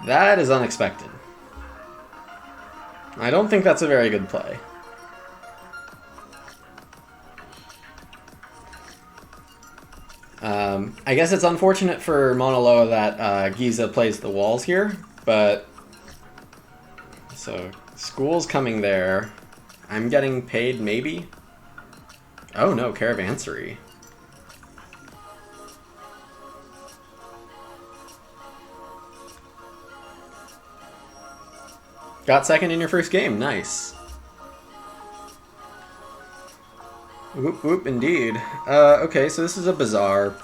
That is unexpected. I don't think that's a very good play. I guess it's unfortunate for Mauna Loa that Giza plays the walls here, but... So, school's coming there. I'm getting paid, maybe? Oh no, Caravansary. Got second in your first game. Nice. Whoop whoop, indeed. Okay, so this is a bazaar.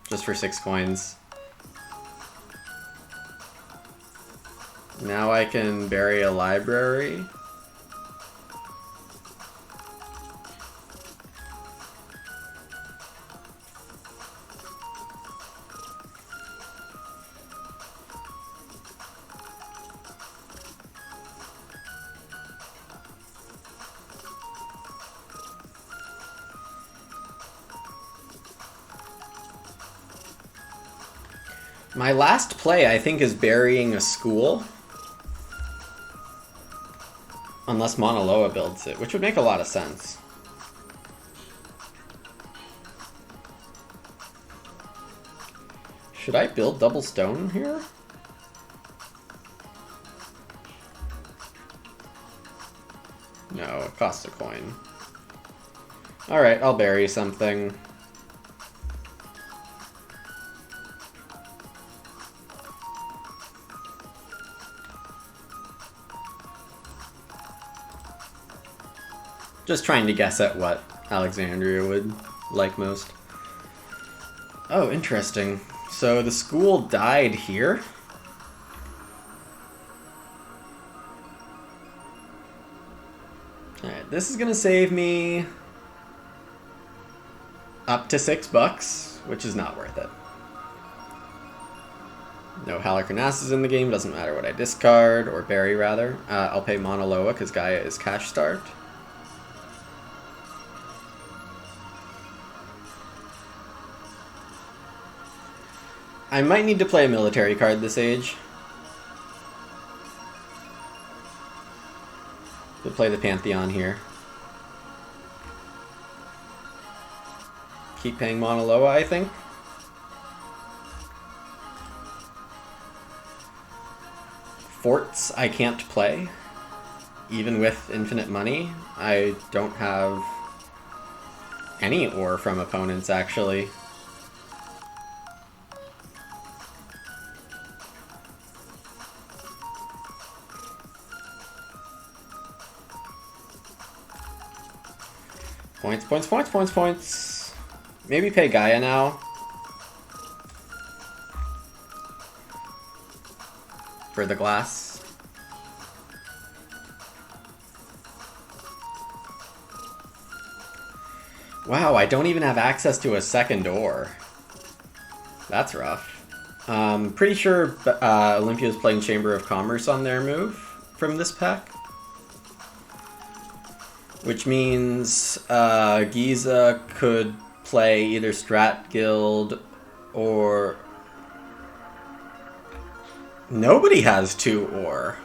Just for 6 coins. Now I can bury a library. My last play, I think, is burying a school. Unless Mauna Loa builds it, which would make a lot of sense. Should I build double stone here? No, it costs a coin. Alright, I'll bury something. Just trying to guess at what Alexandria would like most. Oh, interesting. So the school died here? Alright, this is gonna save me up to $6, which is not worth it. No Halicarnassus in the game, doesn't matter what I discard, or bury rather. I'll pay Mauna Loa because Gaia is cash starved. I might need to play a military card this age. We'll play the Pantheon here. Keep paying Mauna Loa, I think. Forts I can't play, even with infinite money. I don't have any ore from opponents, actually. Points, points, points, points, points. Maybe pay Gaia now. For the glass. Wow, I don't even have access to a second ore. That's rough. Pretty sure Olympia's playing Chamber of Commerce on their move from this pack. Which means Giza could play either Strat Guild or... Nobody has 2 ore.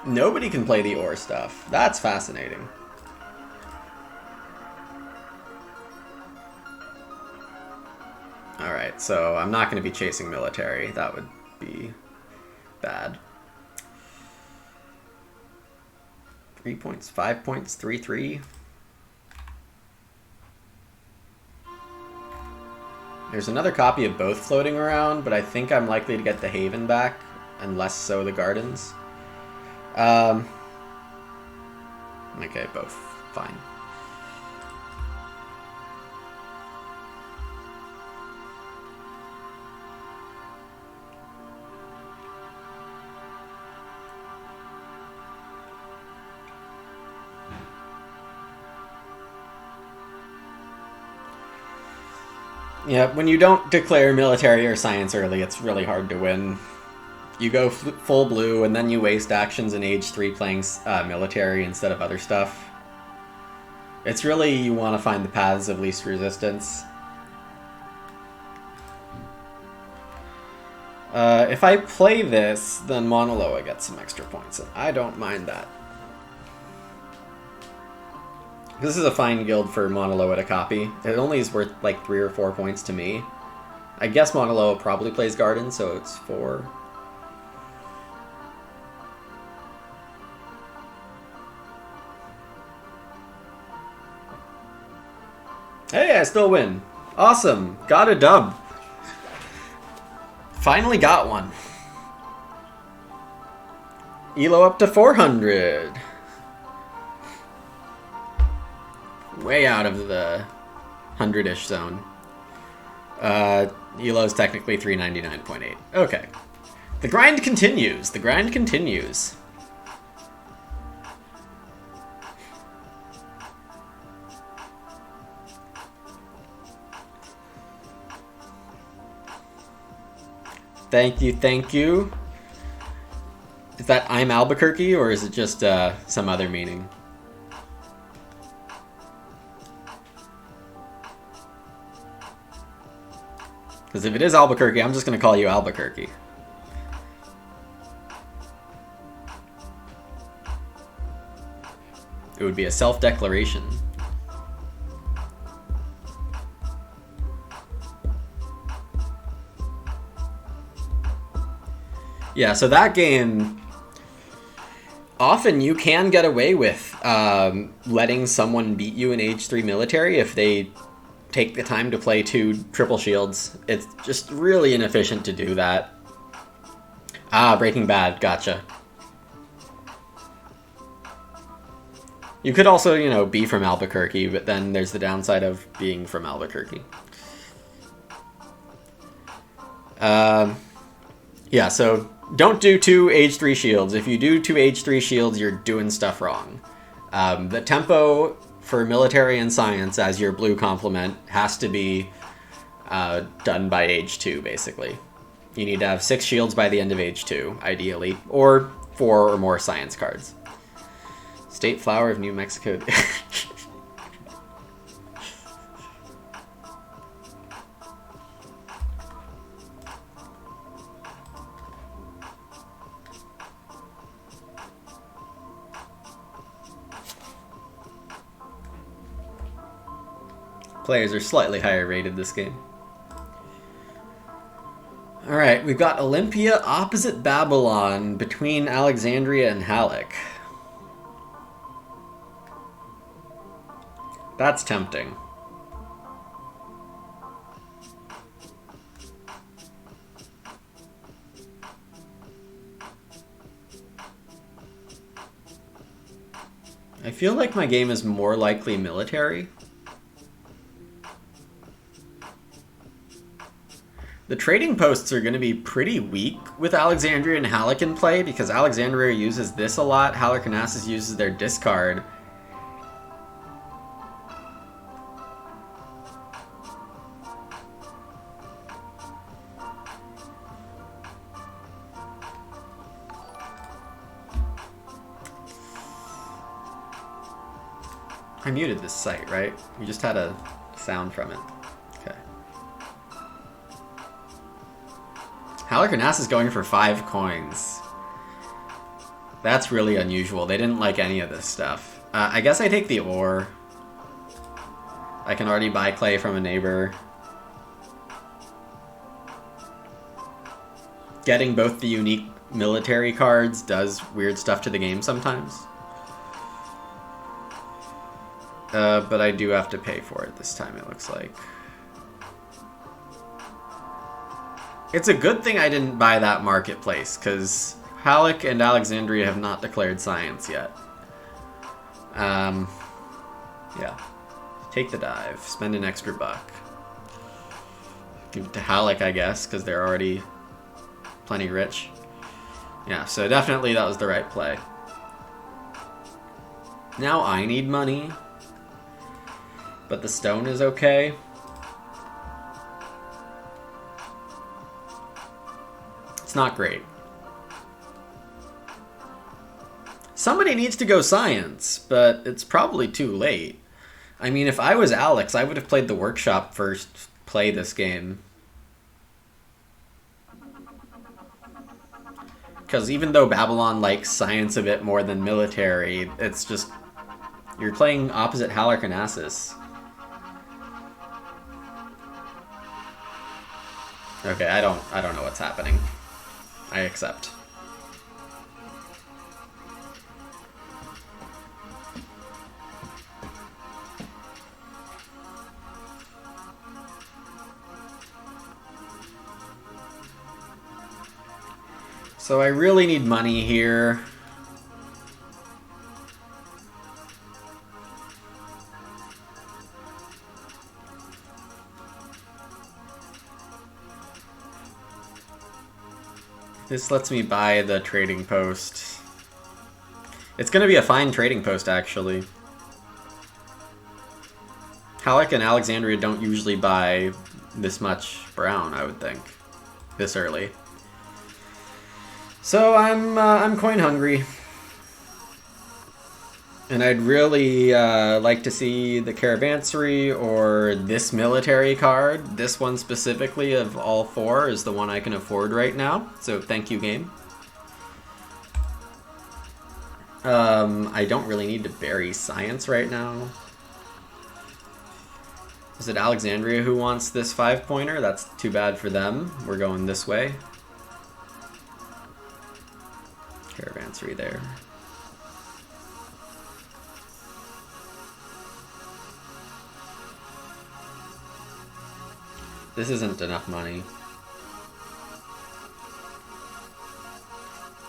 Nobody can play the ore stuff. That's fascinating. Alright, so I'm not going to be chasing military. That would be bad. 3 points, 5 points, 3-3. There's another copy of both floating around, but I think I'm likely to get the Haven back, and less so the Gardens. Okay, both. Fine. Yeah, when you don't declare military or science early, it's really hard to win. You go full blue, and then you waste actions in Age 3 playing military instead of other stuff. It's really, you want to find the paths of least resistance. If I play this, then Mauna Loa gets some extra points, and I don't mind that. This is a fine guild for Mauna Loa to copy. It only is worth like 3 or 4 points to me. I guess Mauna Loa probably plays Garden, so it's 4. Hey, I still win. Awesome. Got a dub. Finally got one. Elo up to 400. Way out of the 100-ish zone. Elo is technically 399.8. Okay. The grind continues. The grind continues. Thank you, thank you. Is that I'm Albuquerque, or is it just some other meaning? Because if it is Albuquerque, I'm just going to call you Albuquerque. It would be a self-declaration. Yeah, so that game, often you can get away with letting someone beat you in Age 3 military if they take the time to play 2 triple shields. It's just really inefficient to do that. Ah, Breaking Bad, gotcha. You could also, you know, be from Albuquerque, but then there's the downside of being from Albuquerque. Yeah, so don't do 2 Age 3 shields. If you do 2 Age 3 shields, you're doing stuff wrong. The tempo for military and science as your blue complement has to be done by Age 2, basically. You need to have 6 shields by the end of Age 2, ideally, or 4 or more science cards. State flower of New Mexico. Players are slightly higher rated this game. Alright, we've got Olympia opposite Babylon between Alexandria and Halleck. That's tempting. I feel like my game is more likely military. The trading posts are going to be pretty weak with Alexandria and Halleck in play because Alexandria uses this a lot, Halicarnassus uses their discard. I muted this site, right? We just had a sound from it. Okay. Halicarnassus is going for 5 coins. That's really unusual. They didn't like any of this stuff. I guess I take the ore. I can already buy clay from a neighbor. Getting both the unique military cards does weird stuff to the game sometimes. But I do have to pay for it this time, it looks like. It's a good thing I didn't buy that marketplace, because Halleck and Alexandria have not declared science yet. Yeah. Take the dive. Spend an extra buck. Give it to Halleck, I guess, because they're already plenty rich. Yeah, so definitely that was the right play. Now I need money. But the stone is okay. It's not great. Somebody needs to go science, but it's probably too late. I mean, if I was Alex, I would have played the workshop first, play this game. Because even though Babylon likes science a bit more than military, it's just... You're playing opposite Halicarnassus. Okay, I don't know what's happening. I accept. So I really need money here. This lets me buy the trading post. It's going to be a fine trading post, actually. Halleck and Alexandria don't usually buy this much brown, I would think, this early. So I'm coin hungry. And I'd really like to see the Caravansary or this military card. This one specifically of all four is the one I can afford right now. So thank you, game. I don't really need to bury science right now. Is it Alexandria who wants this 5-pointer? That's too bad for them. We're going this way. Caravansary there. This isn't enough money.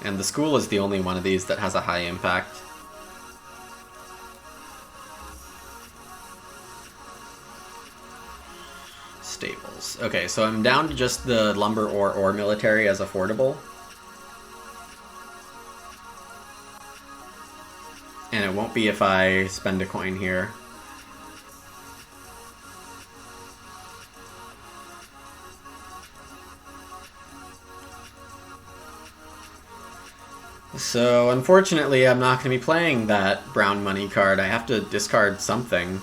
And the school is the only one of these that has a high impact. Stables. Okay, so I'm down to just the lumber or military as affordable. And it won't be if I spend a coin here. So, unfortunately, I'm not going to be playing that brown money card. I have to discard something.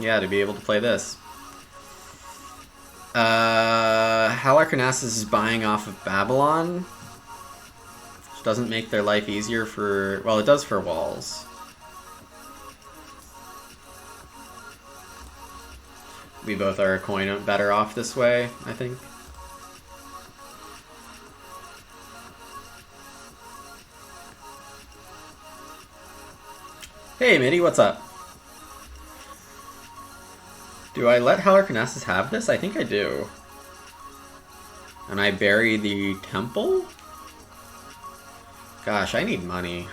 Yeah, to be able to play this. Halicarnassus is buying off of Babylon. Which doesn't make their life easier for... Well, it does for walls. We both are a coin better off this way, I think. Hey, Mitty, what's up? Do I let Halicarnassus have this? I think I do. And I bury the temple? Gosh, I need money.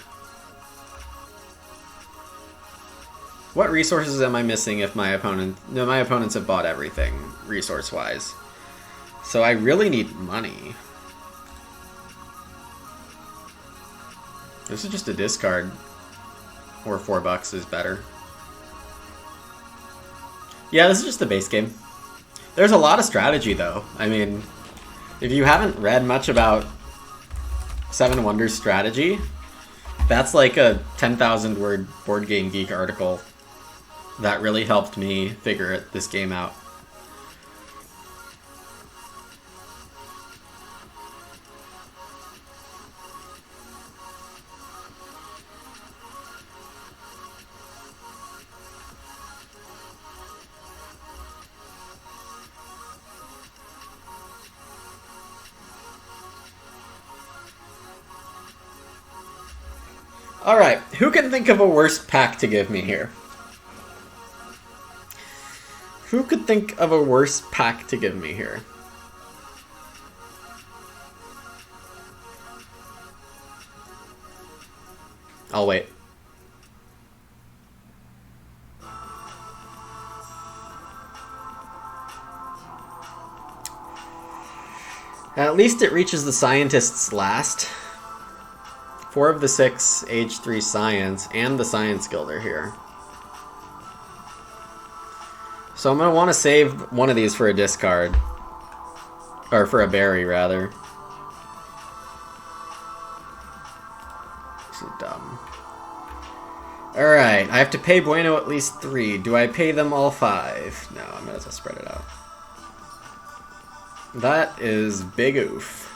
What resources am I missing if my opponent... No, my opponents have bought everything, resource-wise. So I really need money. This is just a discard. Or $4 is better. Yeah, this is just the base game. There's a lot of strategy, though. I mean, if you haven't read much about Seven Wonders strategy, that's like a 10,000 word Board Game Geek article that really helped me figure this game out. Alright, who can think of a worse pack to give me here? Who could think of a worse pack to give me here? I'll wait. At least it reaches the scientists last. 4 of the 6 age 3 science and the science guild are here. So I'm going to want to save one of these for a discard. Or for a berry, rather. This is dumb. Alright, I have to pay Bueno at least 3. Do I pay them all 5? No, I might as well spread it out. That is big oof.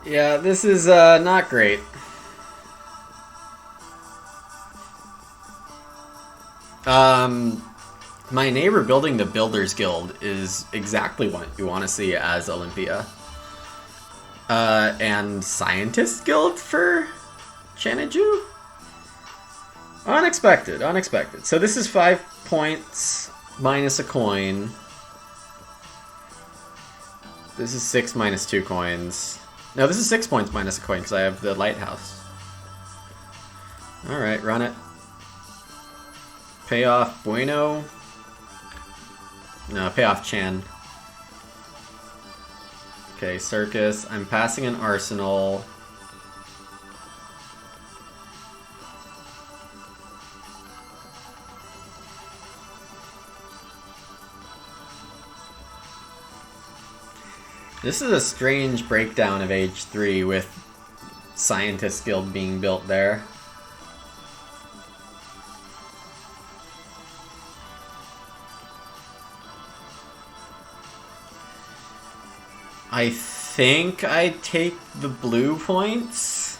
Yeah, this is not great. My neighbor building the Builders Guild is exactly what you want to see as Olympia. And Scientist Guild for Chanaju? Unexpected, unexpected. So this is 5 points minus a coin. This is 6 minus 2 coins. No, this is 6 points minus a coin because I have the lighthouse. Alright, run it. Pay off Bueno. No, pay off Chan. Okay, Circus. I'm passing an Arsenal. This is a strange breakdown of Age 3 with Scientist Guild being built there. I think I take the blue points.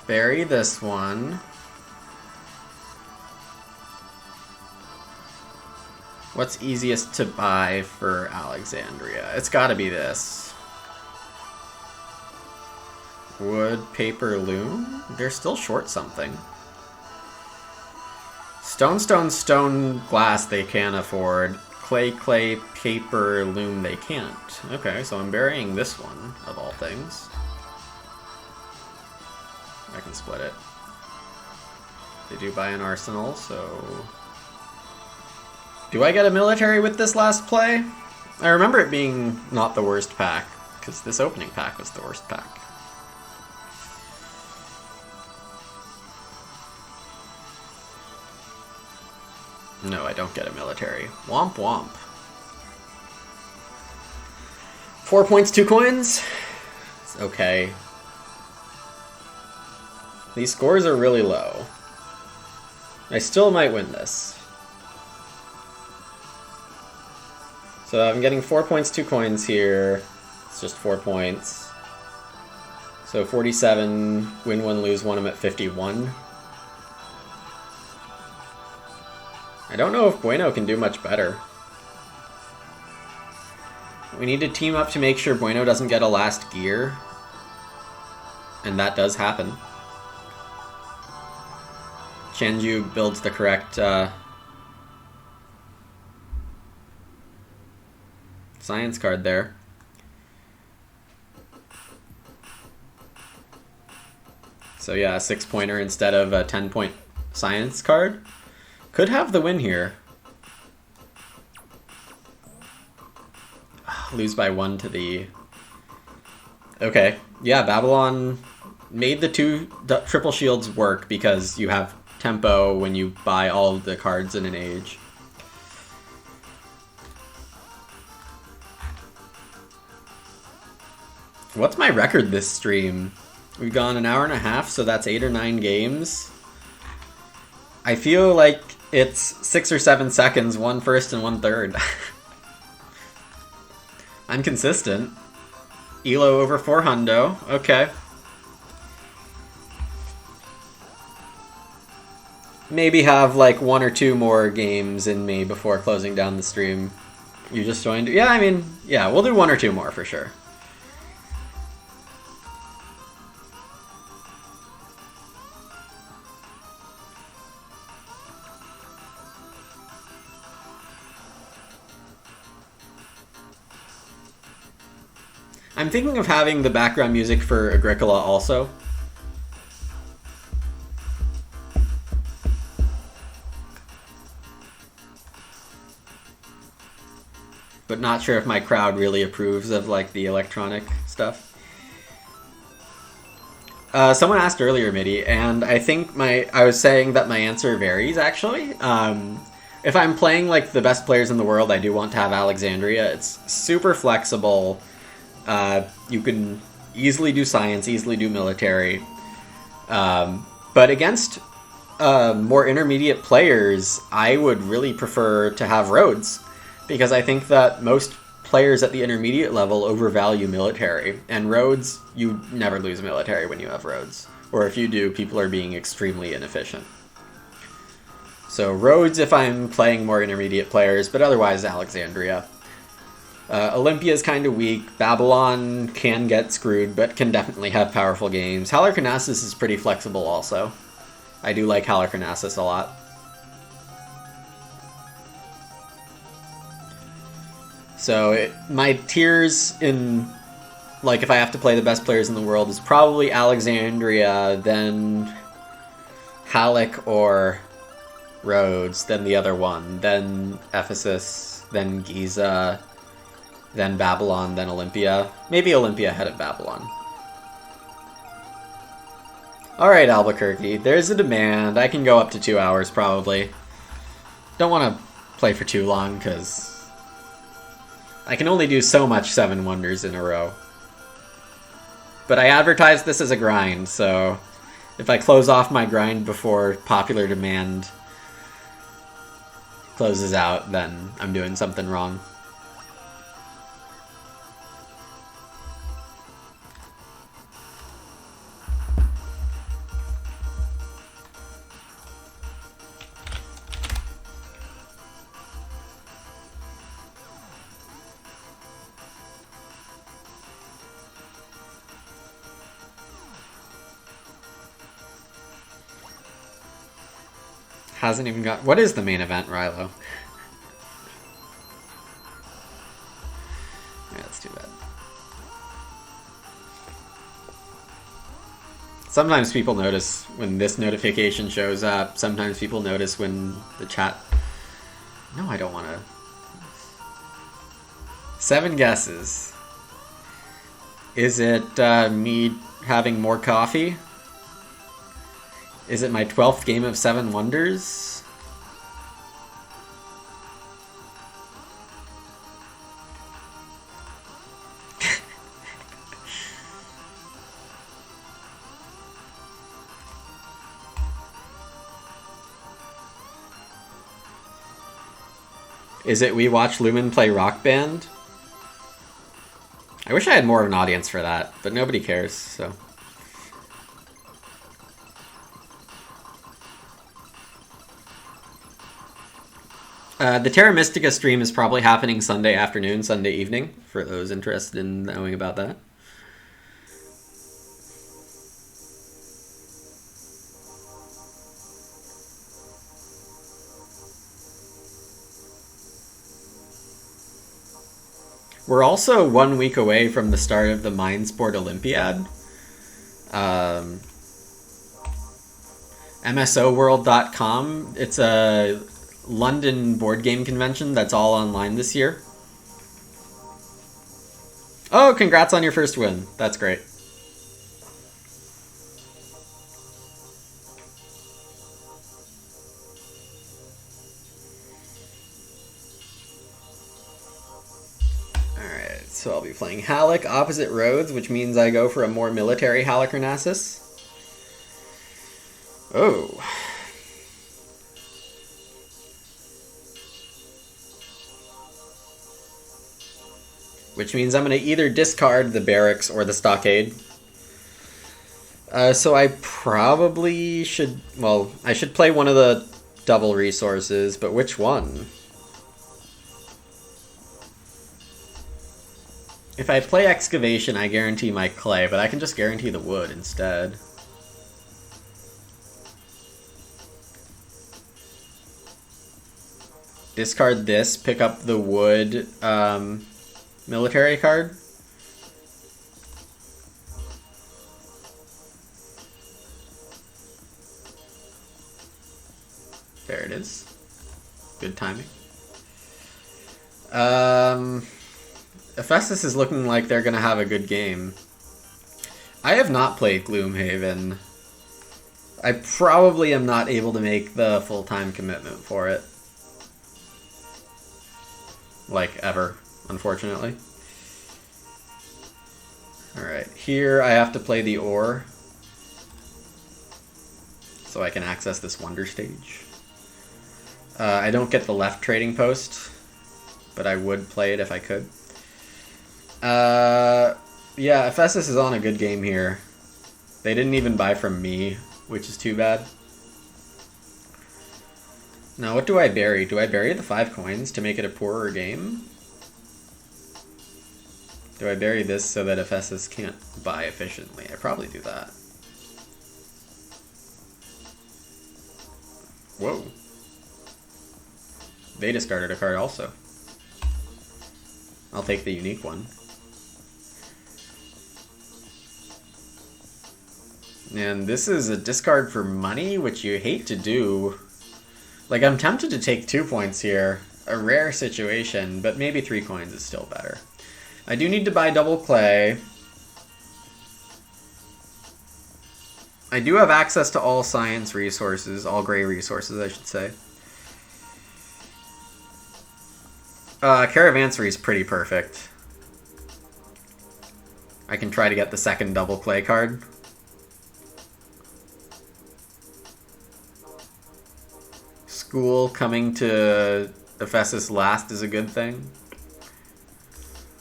Bury this one. What's easiest to buy for Alexandria? It's gotta be this. Wood, paper, loom? They're still short something. Stone, stone, stone, glass they can afford. Clay, clay, paper, loom they can't. Okay, so I'm burying this one, of all things. I can split it. They do buy an arsenal, so... Do I get a military with this last play? I remember it being not the worst pack, because this opening pack was the worst pack. No, I don't get a military. Womp womp. 4 points, 2 coins? It's okay. These scores are really low. I still might win this. So I'm getting 4 points, 2 coins here. It's just 4 points. So 47, win 1, lose 1, I'm at 51. I don't know if Bueno can do much better. We need to team up to make sure Bueno doesn't get a last gear. And that does happen. Chenju builds the correct science card there. So yeah, a 6-pointer instead of a 10-point science card. Could have the win here. Lose by 1 to the... Okay, yeah, Babylon made the 2 triple shields work because you have tempo when you buy all of the cards in an age. What's my record this stream? We've gone an hour and a half, so that's 8 or 9 games. I feel like it's 6 or 7 seconds, 1 first and 1 third. I'm consistent. Elo over 4 hundo. Okay. Maybe have like 1 or 2 more games in me before closing down the stream. You just joined? Yeah, I mean, yeah, we'll do 1 or 2 more for sure. I'm thinking of having the background music for Agricola also. But not sure if my crowd really approves of like the electronic stuff. Someone asked earlier, Midi, and I think I was saying that my answer varies actually. If I'm playing like the best players in the world, I do want to have Alexandria. It's super flexible. You can easily do science, easily do military. But against more intermediate players, I would really prefer to have Rhodes, because I think that most players at the intermediate level overvalue military. And Rhodes, you never lose military when you have Rhodes. Or if you do, people are being extremely inefficient. So Rhodes if I'm playing more intermediate players, but otherwise Alexandria. Olympia is kind of weak. Babylon can get screwed, but can definitely have powerful games. Halicarnassus is pretty flexible also. I do like Halicarnassus a lot. So my tiers in, like, if I have to play the best players in the world, is probably Alexandria, then Halleck or Rhodes, then the other one, then Ephesus, then Giza, then Babylon, then Olympia. Maybe Olympia ahead of Babylon. Alright, Albuquerque, there's a demand. I can go up to 2 hours, probably. Don't want to play for too long, because I can only do so much Seven Wonders in a row. But I advertised this as a grind, so if I close off my grind before popular demand closes out, then I'm doing something wrong. Hasn't even got... What is the main event, Rilo? Yeah, that's too bad. Sometimes people notice when this notification shows up. Sometimes people notice when the chat... No, I don't want to... 7 guesses. Is it me having more coffee? Is it my 12th game of Seven Wonders? Is it we watch Lumen play Rock Band? I wish I had more of an audience for that, but nobody cares, so... The Terra Mystica stream is probably happening Sunday afternoon, Sunday evening, for those interested in knowing about that. We're also 1 week away from the start of the Mindsport Olympiad. MSOworld.com. It's a London board game convention that's all online this year. Oh, congrats on your first win. That's great. Alright, so I'll be playing Halleck opposite Rhodes, which means I go for a more military Halicarnassus. Oh. Which means I'm going to either discard the barracks or the stockade. So I probably should... Well, I should play one of the double resources, but which one? If I play excavation, I guarantee my clay, but I can just guarantee the wood instead. Discard this, pick up the wood... military card. There it is. Good timing. Ephesus is looking like they're gonna have a good game. I have not played Gloomhaven. I probably am not able to make the full-time commitment for it. Like, ever. Unfortunately. Alright, here I have to play the ore so I can access this wonder stage. I don't get the left trading post, but I would play it if I could. Yeah, Ephesus is on a good game here. They didn't even buy from me, which is too bad. Now, what do I bury? Do I bury the 5 coins to make it a poorer game? Do I bury this so that Ephesus can't buy efficiently? I probably do that. Whoa. They discarded a card also. I'll take the unique one. And this is a discard for money, which you hate to do. Like, I'm tempted to take 2 points here. A rare situation, but maybe 3 coins is still better. I do need to buy double clay. I do have access to all science resources, all gray resources, I should say. Caravansary is pretty perfect. I can try to get the second double clay card. School coming to Ephesus last is a good thing.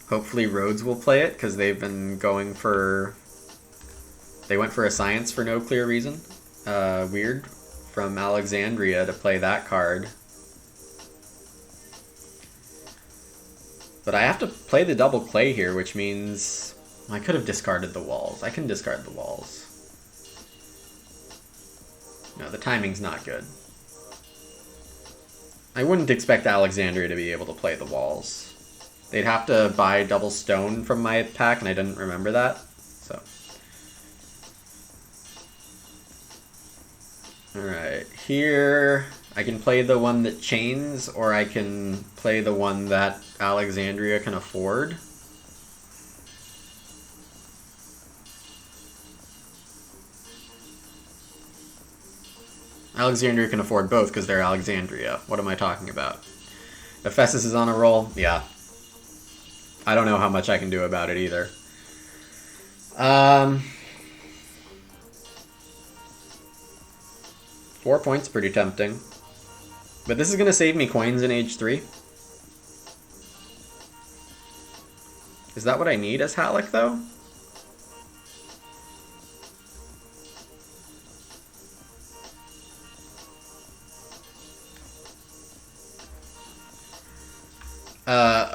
Hopefully Rhodes will play it, because they've been going for... They went for a science for no clear reason. Weird. From Alexandria to play that card. But I have to play the double clay here, which means... I could have discarded the walls. I can discard the walls. No, the timing's not good. I wouldn't expect Alexandria to be able to play the walls. They'd have to buy double stone from my pack, and I didn't remember that. So. Alright, here I can play the one that chains, or I can play the one that Alexandria can afford. Alexandria can afford both because they're Alexandria. What am I talking about? Ephesus is on a roll? Yeah. I don't know how much I can do about it either. 4 points, pretty tempting. But this is going to save me coins in Age 3. Is that what I need as Halleck, though?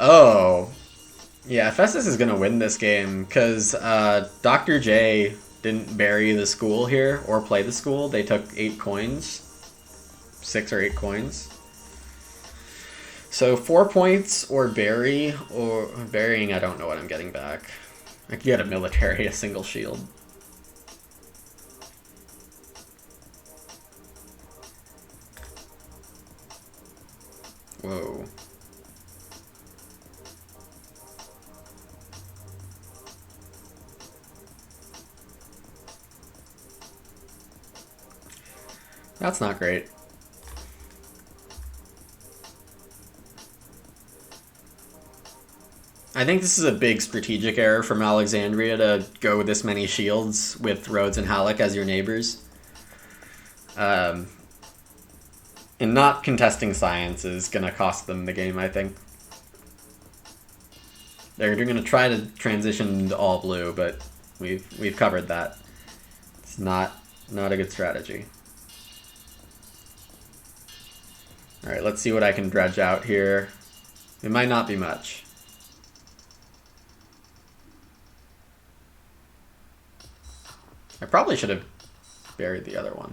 Oh. Yeah, Ephesus is going to win this game, because Dr. J didn't bury the school here, or play the school. They took 8 coins. 6 or 8 coins. So 4 points, or bury, or burying, I don't know what I'm getting back. I could get a military, a single shield. Whoa. That's not great. I think this is a big strategic error from Alexandria to go this many shields with Rhodes and Halleck as your neighbors. And not contesting science is going to cost them the game, I think. They're going to try to transition to all blue, but we've covered that. It's not a good strategy. Alright, let's see what I can dredge out here. It might not be much. I probably should have buried the other one.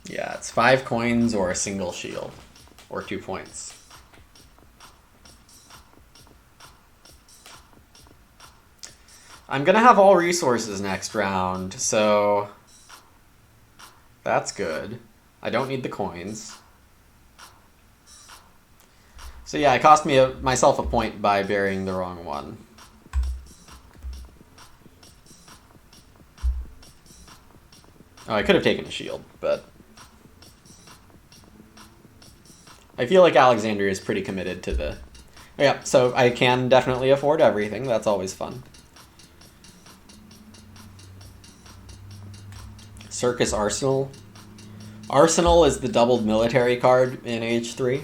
Yeah, it's 5 coins or a single shield. Or 2 points. I'm going to have all resources next round, so that's good. I don't need the coins. So yeah, it cost me myself a point by burying the wrong one. Oh, I could have taken a shield, but I feel like Alexandria is pretty committed to the... Yeah, so I can definitely afford everything. That's always fun. Circus Arsenal. Arsenal is the doubled military card in Age 3.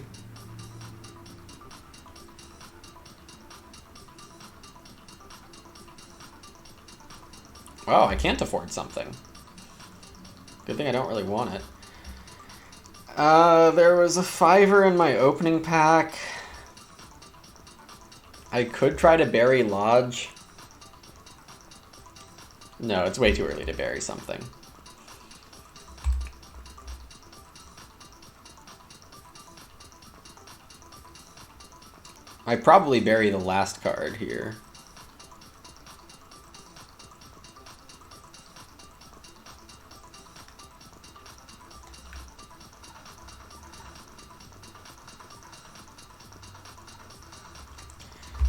Oh, I can't afford something. Good thing I don't really want it. There was a 5-er in my opening pack. I could try to bury Lodge. No, it's way too early to bury something. I probably bury the last card here.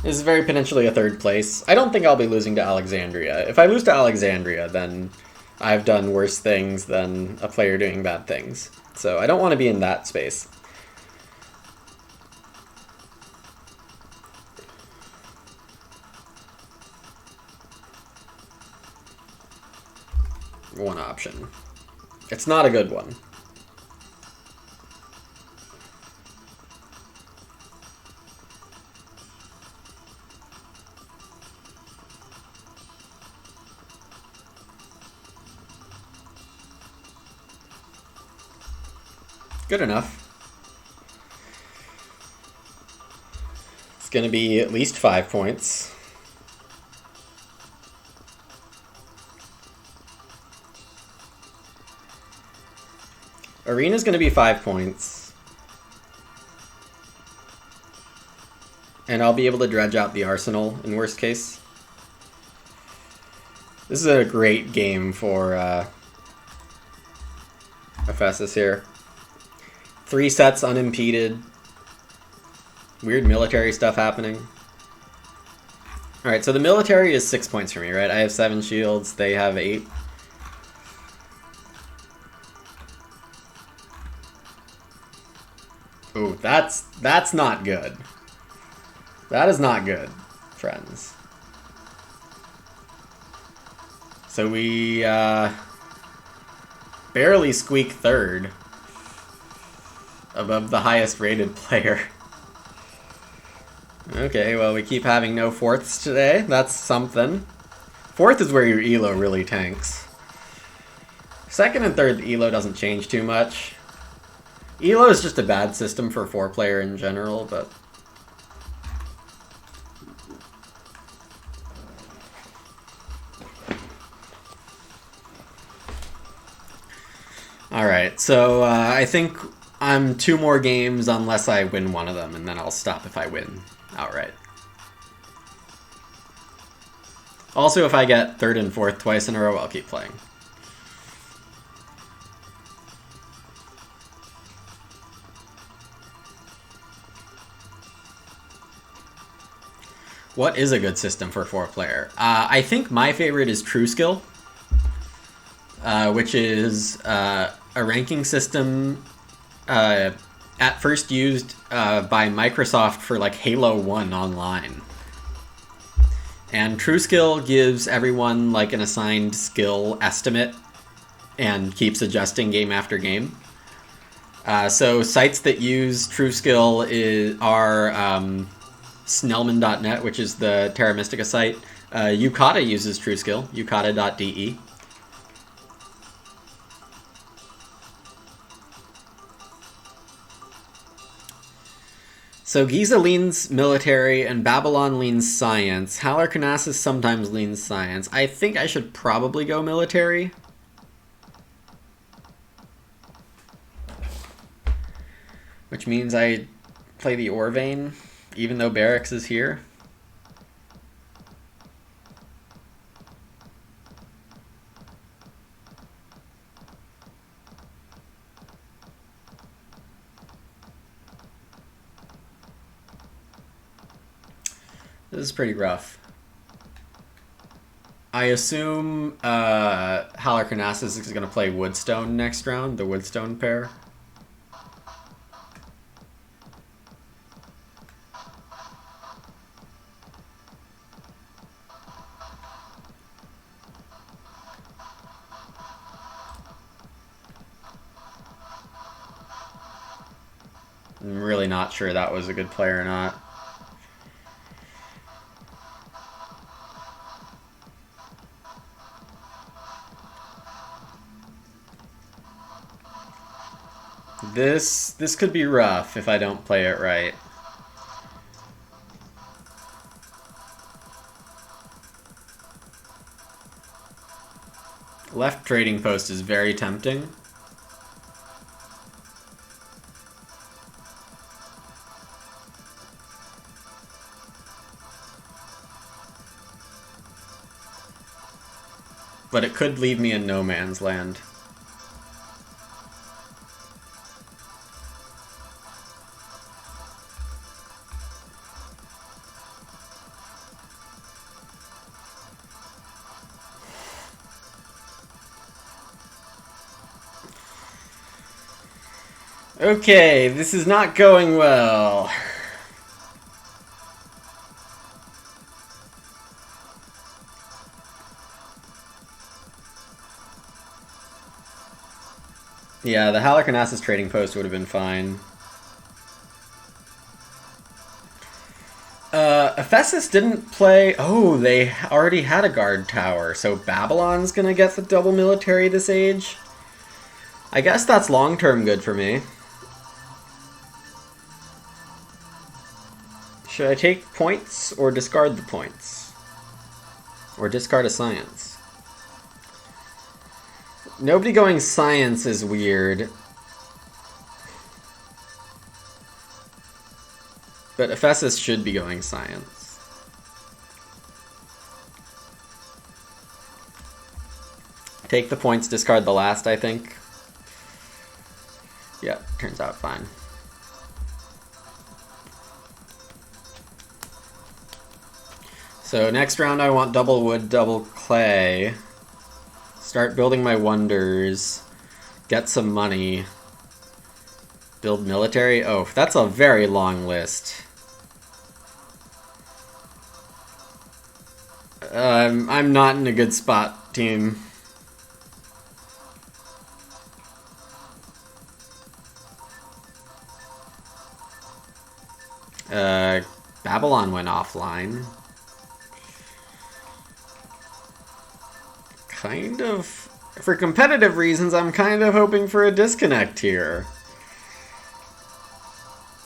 This is very potentially a third place. I don't think I'll be losing to Alexandria. If I lose to Alexandria, then I've done worse things than a player doing bad things. So I don't want to be in that space. One option. It's not a good one. Good enough. It's going to be at least 5 points. Arena's going to be 5 points. And I'll be able to dredge out the Arsenal in worst case. This is a great game for Ephesus here. 3 sets unimpeded. Weird military stuff happening. Alright, so the military is 6 points for me, right? I have 7 shields, they have 8. Ooh, that's not good. That is not good, friends. So we barely squeak third above the highest rated player. Okay, well, we keep having no fourths today. That's something. Fourth is where your elo really tanks. Second and third, the elo doesn't change too much. Elo is just a bad system for 4-player in general, but... Alright, so I think I'm 2 more games unless I win one of them, and then I'll stop if I win outright. Also, if I get third and fourth twice in a row, I'll keep playing. What is a good system for 4-player? I think my favorite is True Skill, which is a ranking system at first used by Microsoft for like Halo 1 online. And True Skill gives everyone like an assigned skill estimate and keeps adjusting game after game. So sites that use True Skill are Snellman.net, which is the Terra Mystica site. Yukata uses True Skill, yukata.de. So Giza leans military and Babylon leans science. Halicarnassus sometimes leans science. I think I should probably go military. Which means I play the Orvane, even though Barracks is here. This is pretty rough. I assume Halicarnassus is going to play Woodstone next round, the Woodstone pair. I'm really not sure that was a good play or not. This could be rough if I don't play it right. Left trading post is very tempting. But it could leave me in no man's land. Okay, this is not going well. Yeah, the Halicarnassus trading post would have been fine. Ephesus didn't play... Oh, they already had a guard tower, so Babylon's gonna get the double military this age? I guess that's long-term good for me. Should I take points or discard the points? Or discard a science? Nobody going science is weird. But Ephesus should be going science. Take the points, discard the last, I think. Yeah, turns out fine. So next round I want double wood, double clay. Start building my wonders. Get some money. Build military. Oh, that's a very long list. I'm not in a good spot, team. Babylon went offline. Kind of... For competitive reasons, I'm kind of hoping for a disconnect here.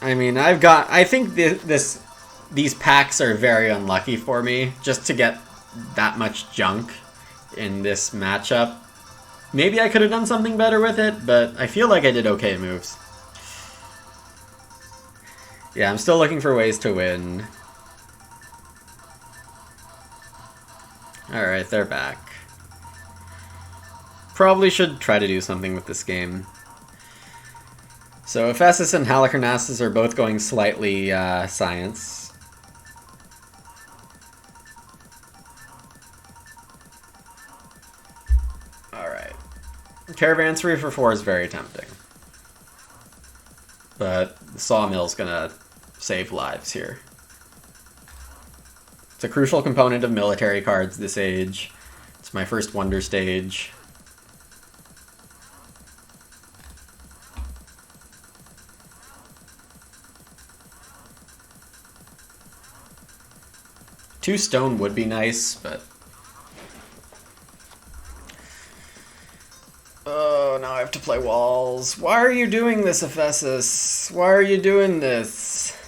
I mean, I think these packs are very unlucky for me, just to get that much junk in this matchup. Maybe I could have done something better with it, but I feel like I did okay moves. Yeah, I'm still looking for ways to win. Alright, they're back. Probably should try to do something with this game. So Ephesus and Halicarnassus are both going slightly science. Alright. Caravanserai for 4 is very tempting. But the Sawmill's gonna save lives here. It's a crucial component of military cards this age. It's my first wonder stage. Two stone would be nice, but... Oh, now I have to play walls. Why are you doing this, Ephesus? Why are you doing this?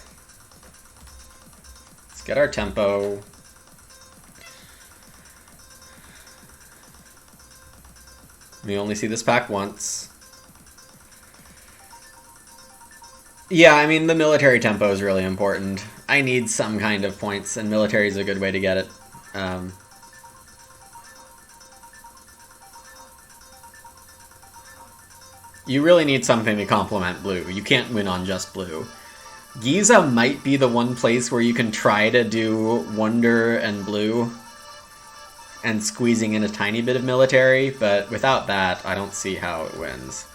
Let's get our tempo. We only see this pack once. Yeah, I mean, the military tempo is really important. I need some kind of points, and military is a good way to get it. You really need something to complement blue. You can't win on just blue. Giza might be the one place where you can try to do wonder and blue and squeezing in a tiny bit of military, but without that, I don't see how it wins.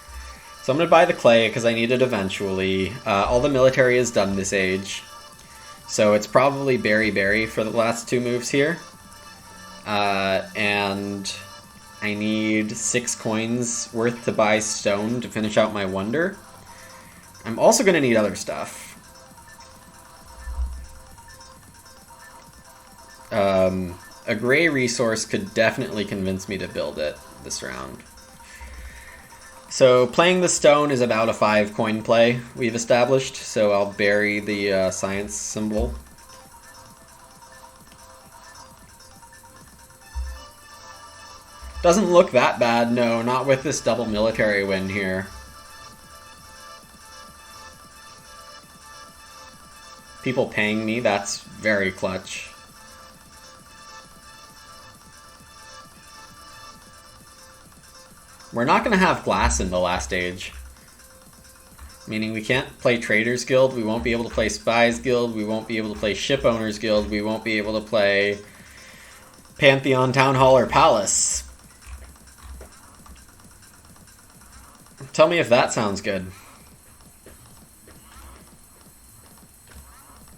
So I'm going to buy the clay because I need it eventually. All the military is done this age. So it's probably berry for the last 2 moves here. And I need 6 coins worth to buy stone to finish out my wonder. I'm also going to need other stuff. A gray resource could definitely convince me to build it this round. So playing the stone is about a 5 coin play we've established, so I'll bury the science symbol. Doesn't look that bad, no, not with this double military win here. People paying me, that's very clutch. We're not going to have glass in the last stage. Meaning we can't play Traders Guild, we won't be able to play Spies Guild, we won't be able to play Ship Owners Guild, we won't be able to play Pantheon, Town Hall, or Palace. Tell me if that sounds good.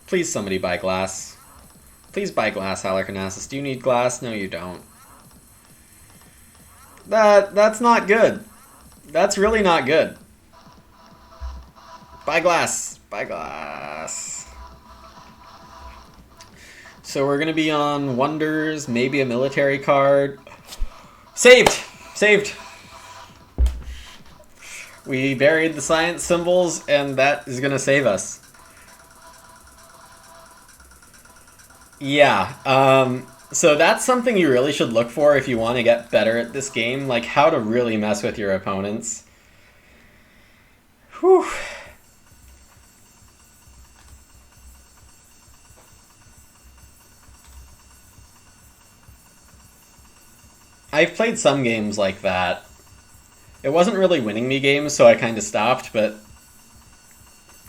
Please somebody buy glass. Please buy glass, Halicarnassus. Do you need glass? No, you don't. That's not good. That's really not good. Buy glass. Buy glass. So we're going to be on Wonders, maybe a military card. Saved! Saved! We buried the science symbols, and that is going to save us. Yeah, so that's something you really should look for if you want to get better at this game, like how to really mess with your opponents. Whew. I've played some games like that. It wasn't really winning me games, so I kind of stopped, but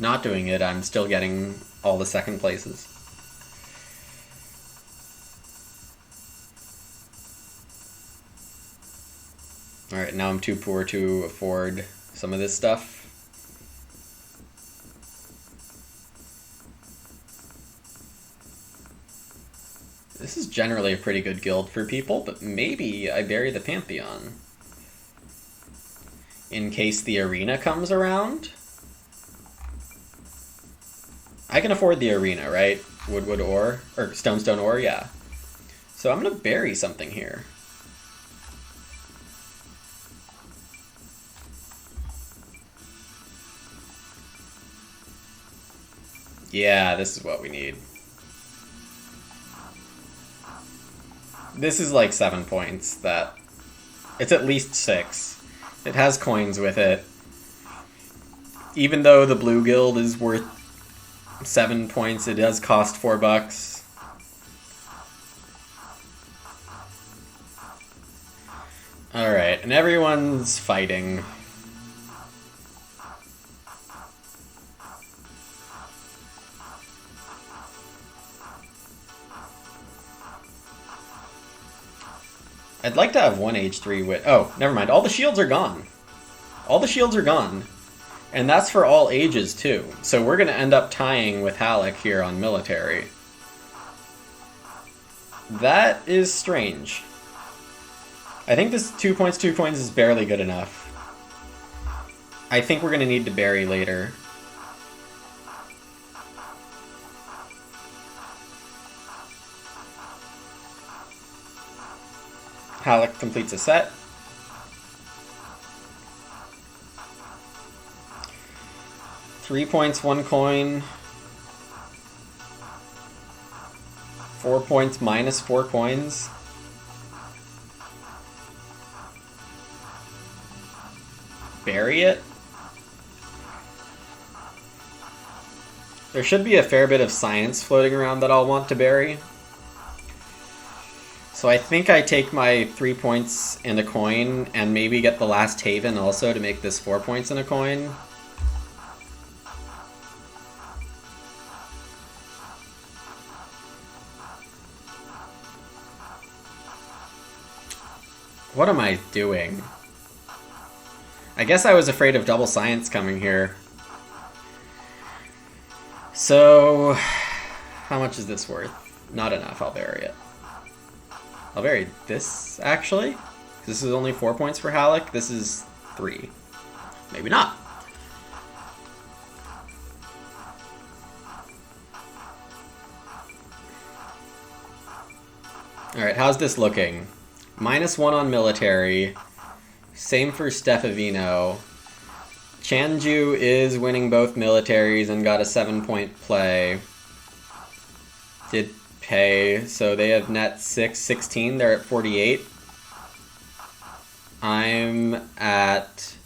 not doing it, I'm still getting all the second places. Alright, now I'm too poor to afford some of this stuff. This is generally a pretty good guild for people, but maybe I bury the Pantheon. In case the arena comes around. I can afford the arena, right? Wood ore, or stone ore, yeah. So I'm gonna bury something here. Yeah, this is what we need. This is like 7 points. It's at least 6. It has coins with it. Even though the blue guild is worth 7 points, it does cost $4. Alright, and everyone's fighting. I'd like to have one H3 with... Oh, never mind. All the shields are gone. All the shields are gone. And that's for all ages, too. So we're going to end up tying with Halleck here on military. That is strange. I think this 2 points, 2 coins is barely good enough. I think we're going to need to bury later. Halleck completes a set. Three points, 1 coin. 4 points minus 4 coins. Bury it. There should be a fair bit of science floating around that I'll want to bury. So I think I take my 3 points and a coin and maybe get the last Haven also to make this 4 points and a coin. What am I doing? I guess I was afraid of double science coming here. So, how much is this worth? Not enough, I'll bury it. I'll bury this, actually. This is only 4 points for Halleck. This is 3. Maybe not. Alright, how's this looking? -1 on military. Same for Stefavino. Chanju is winning both militaries and got a 7-point play. Did pay, so they have net 16. They're at 48. I'm at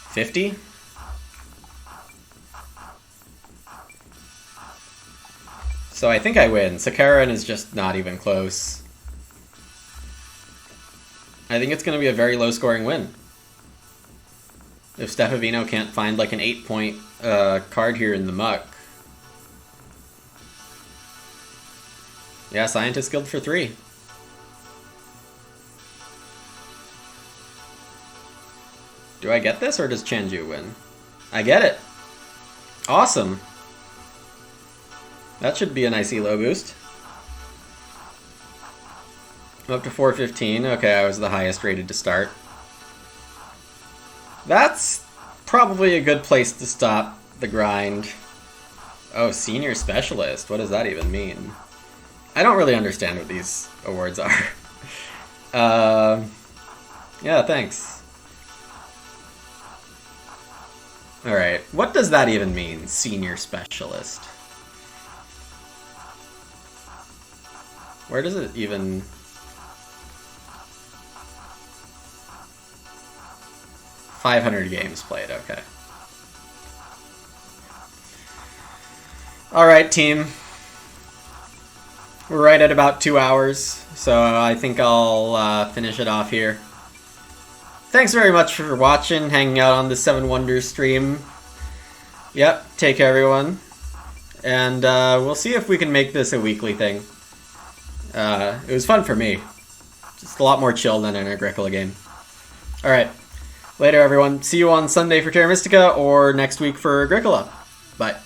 50. So I think I win. Sakharin is just not even close. I think it's going to be a very low-scoring win. If Stefavino can't find like an 8-point card here in the muck. Yeah, Scientist Guild for 3. Do I get this or does Chanju win? I get it. Awesome. That should be a nice elo boost. I'm up to 415. Okay, I was the highest rated to start. That's probably a good place to stop the grind. Oh, Senior Specialist. What does that even mean? I don't really understand what these awards are. Yeah, thanks. Alright, what does that even mean, Senior Specialist? Where does it even... $500 games played, okay. Alright, team. We're right at about 2 hours, so I think I'll finish it off here. Thanks very much for watching, hanging out on the Seven Wonders stream. Yep, take care everyone. And we'll see if we can make this a weekly thing. It was fun for me. Just a lot more chill than an Agricola game. Alright. Later, everyone. See you on Sunday for Terra Mystica or next week for Agricola. Bye.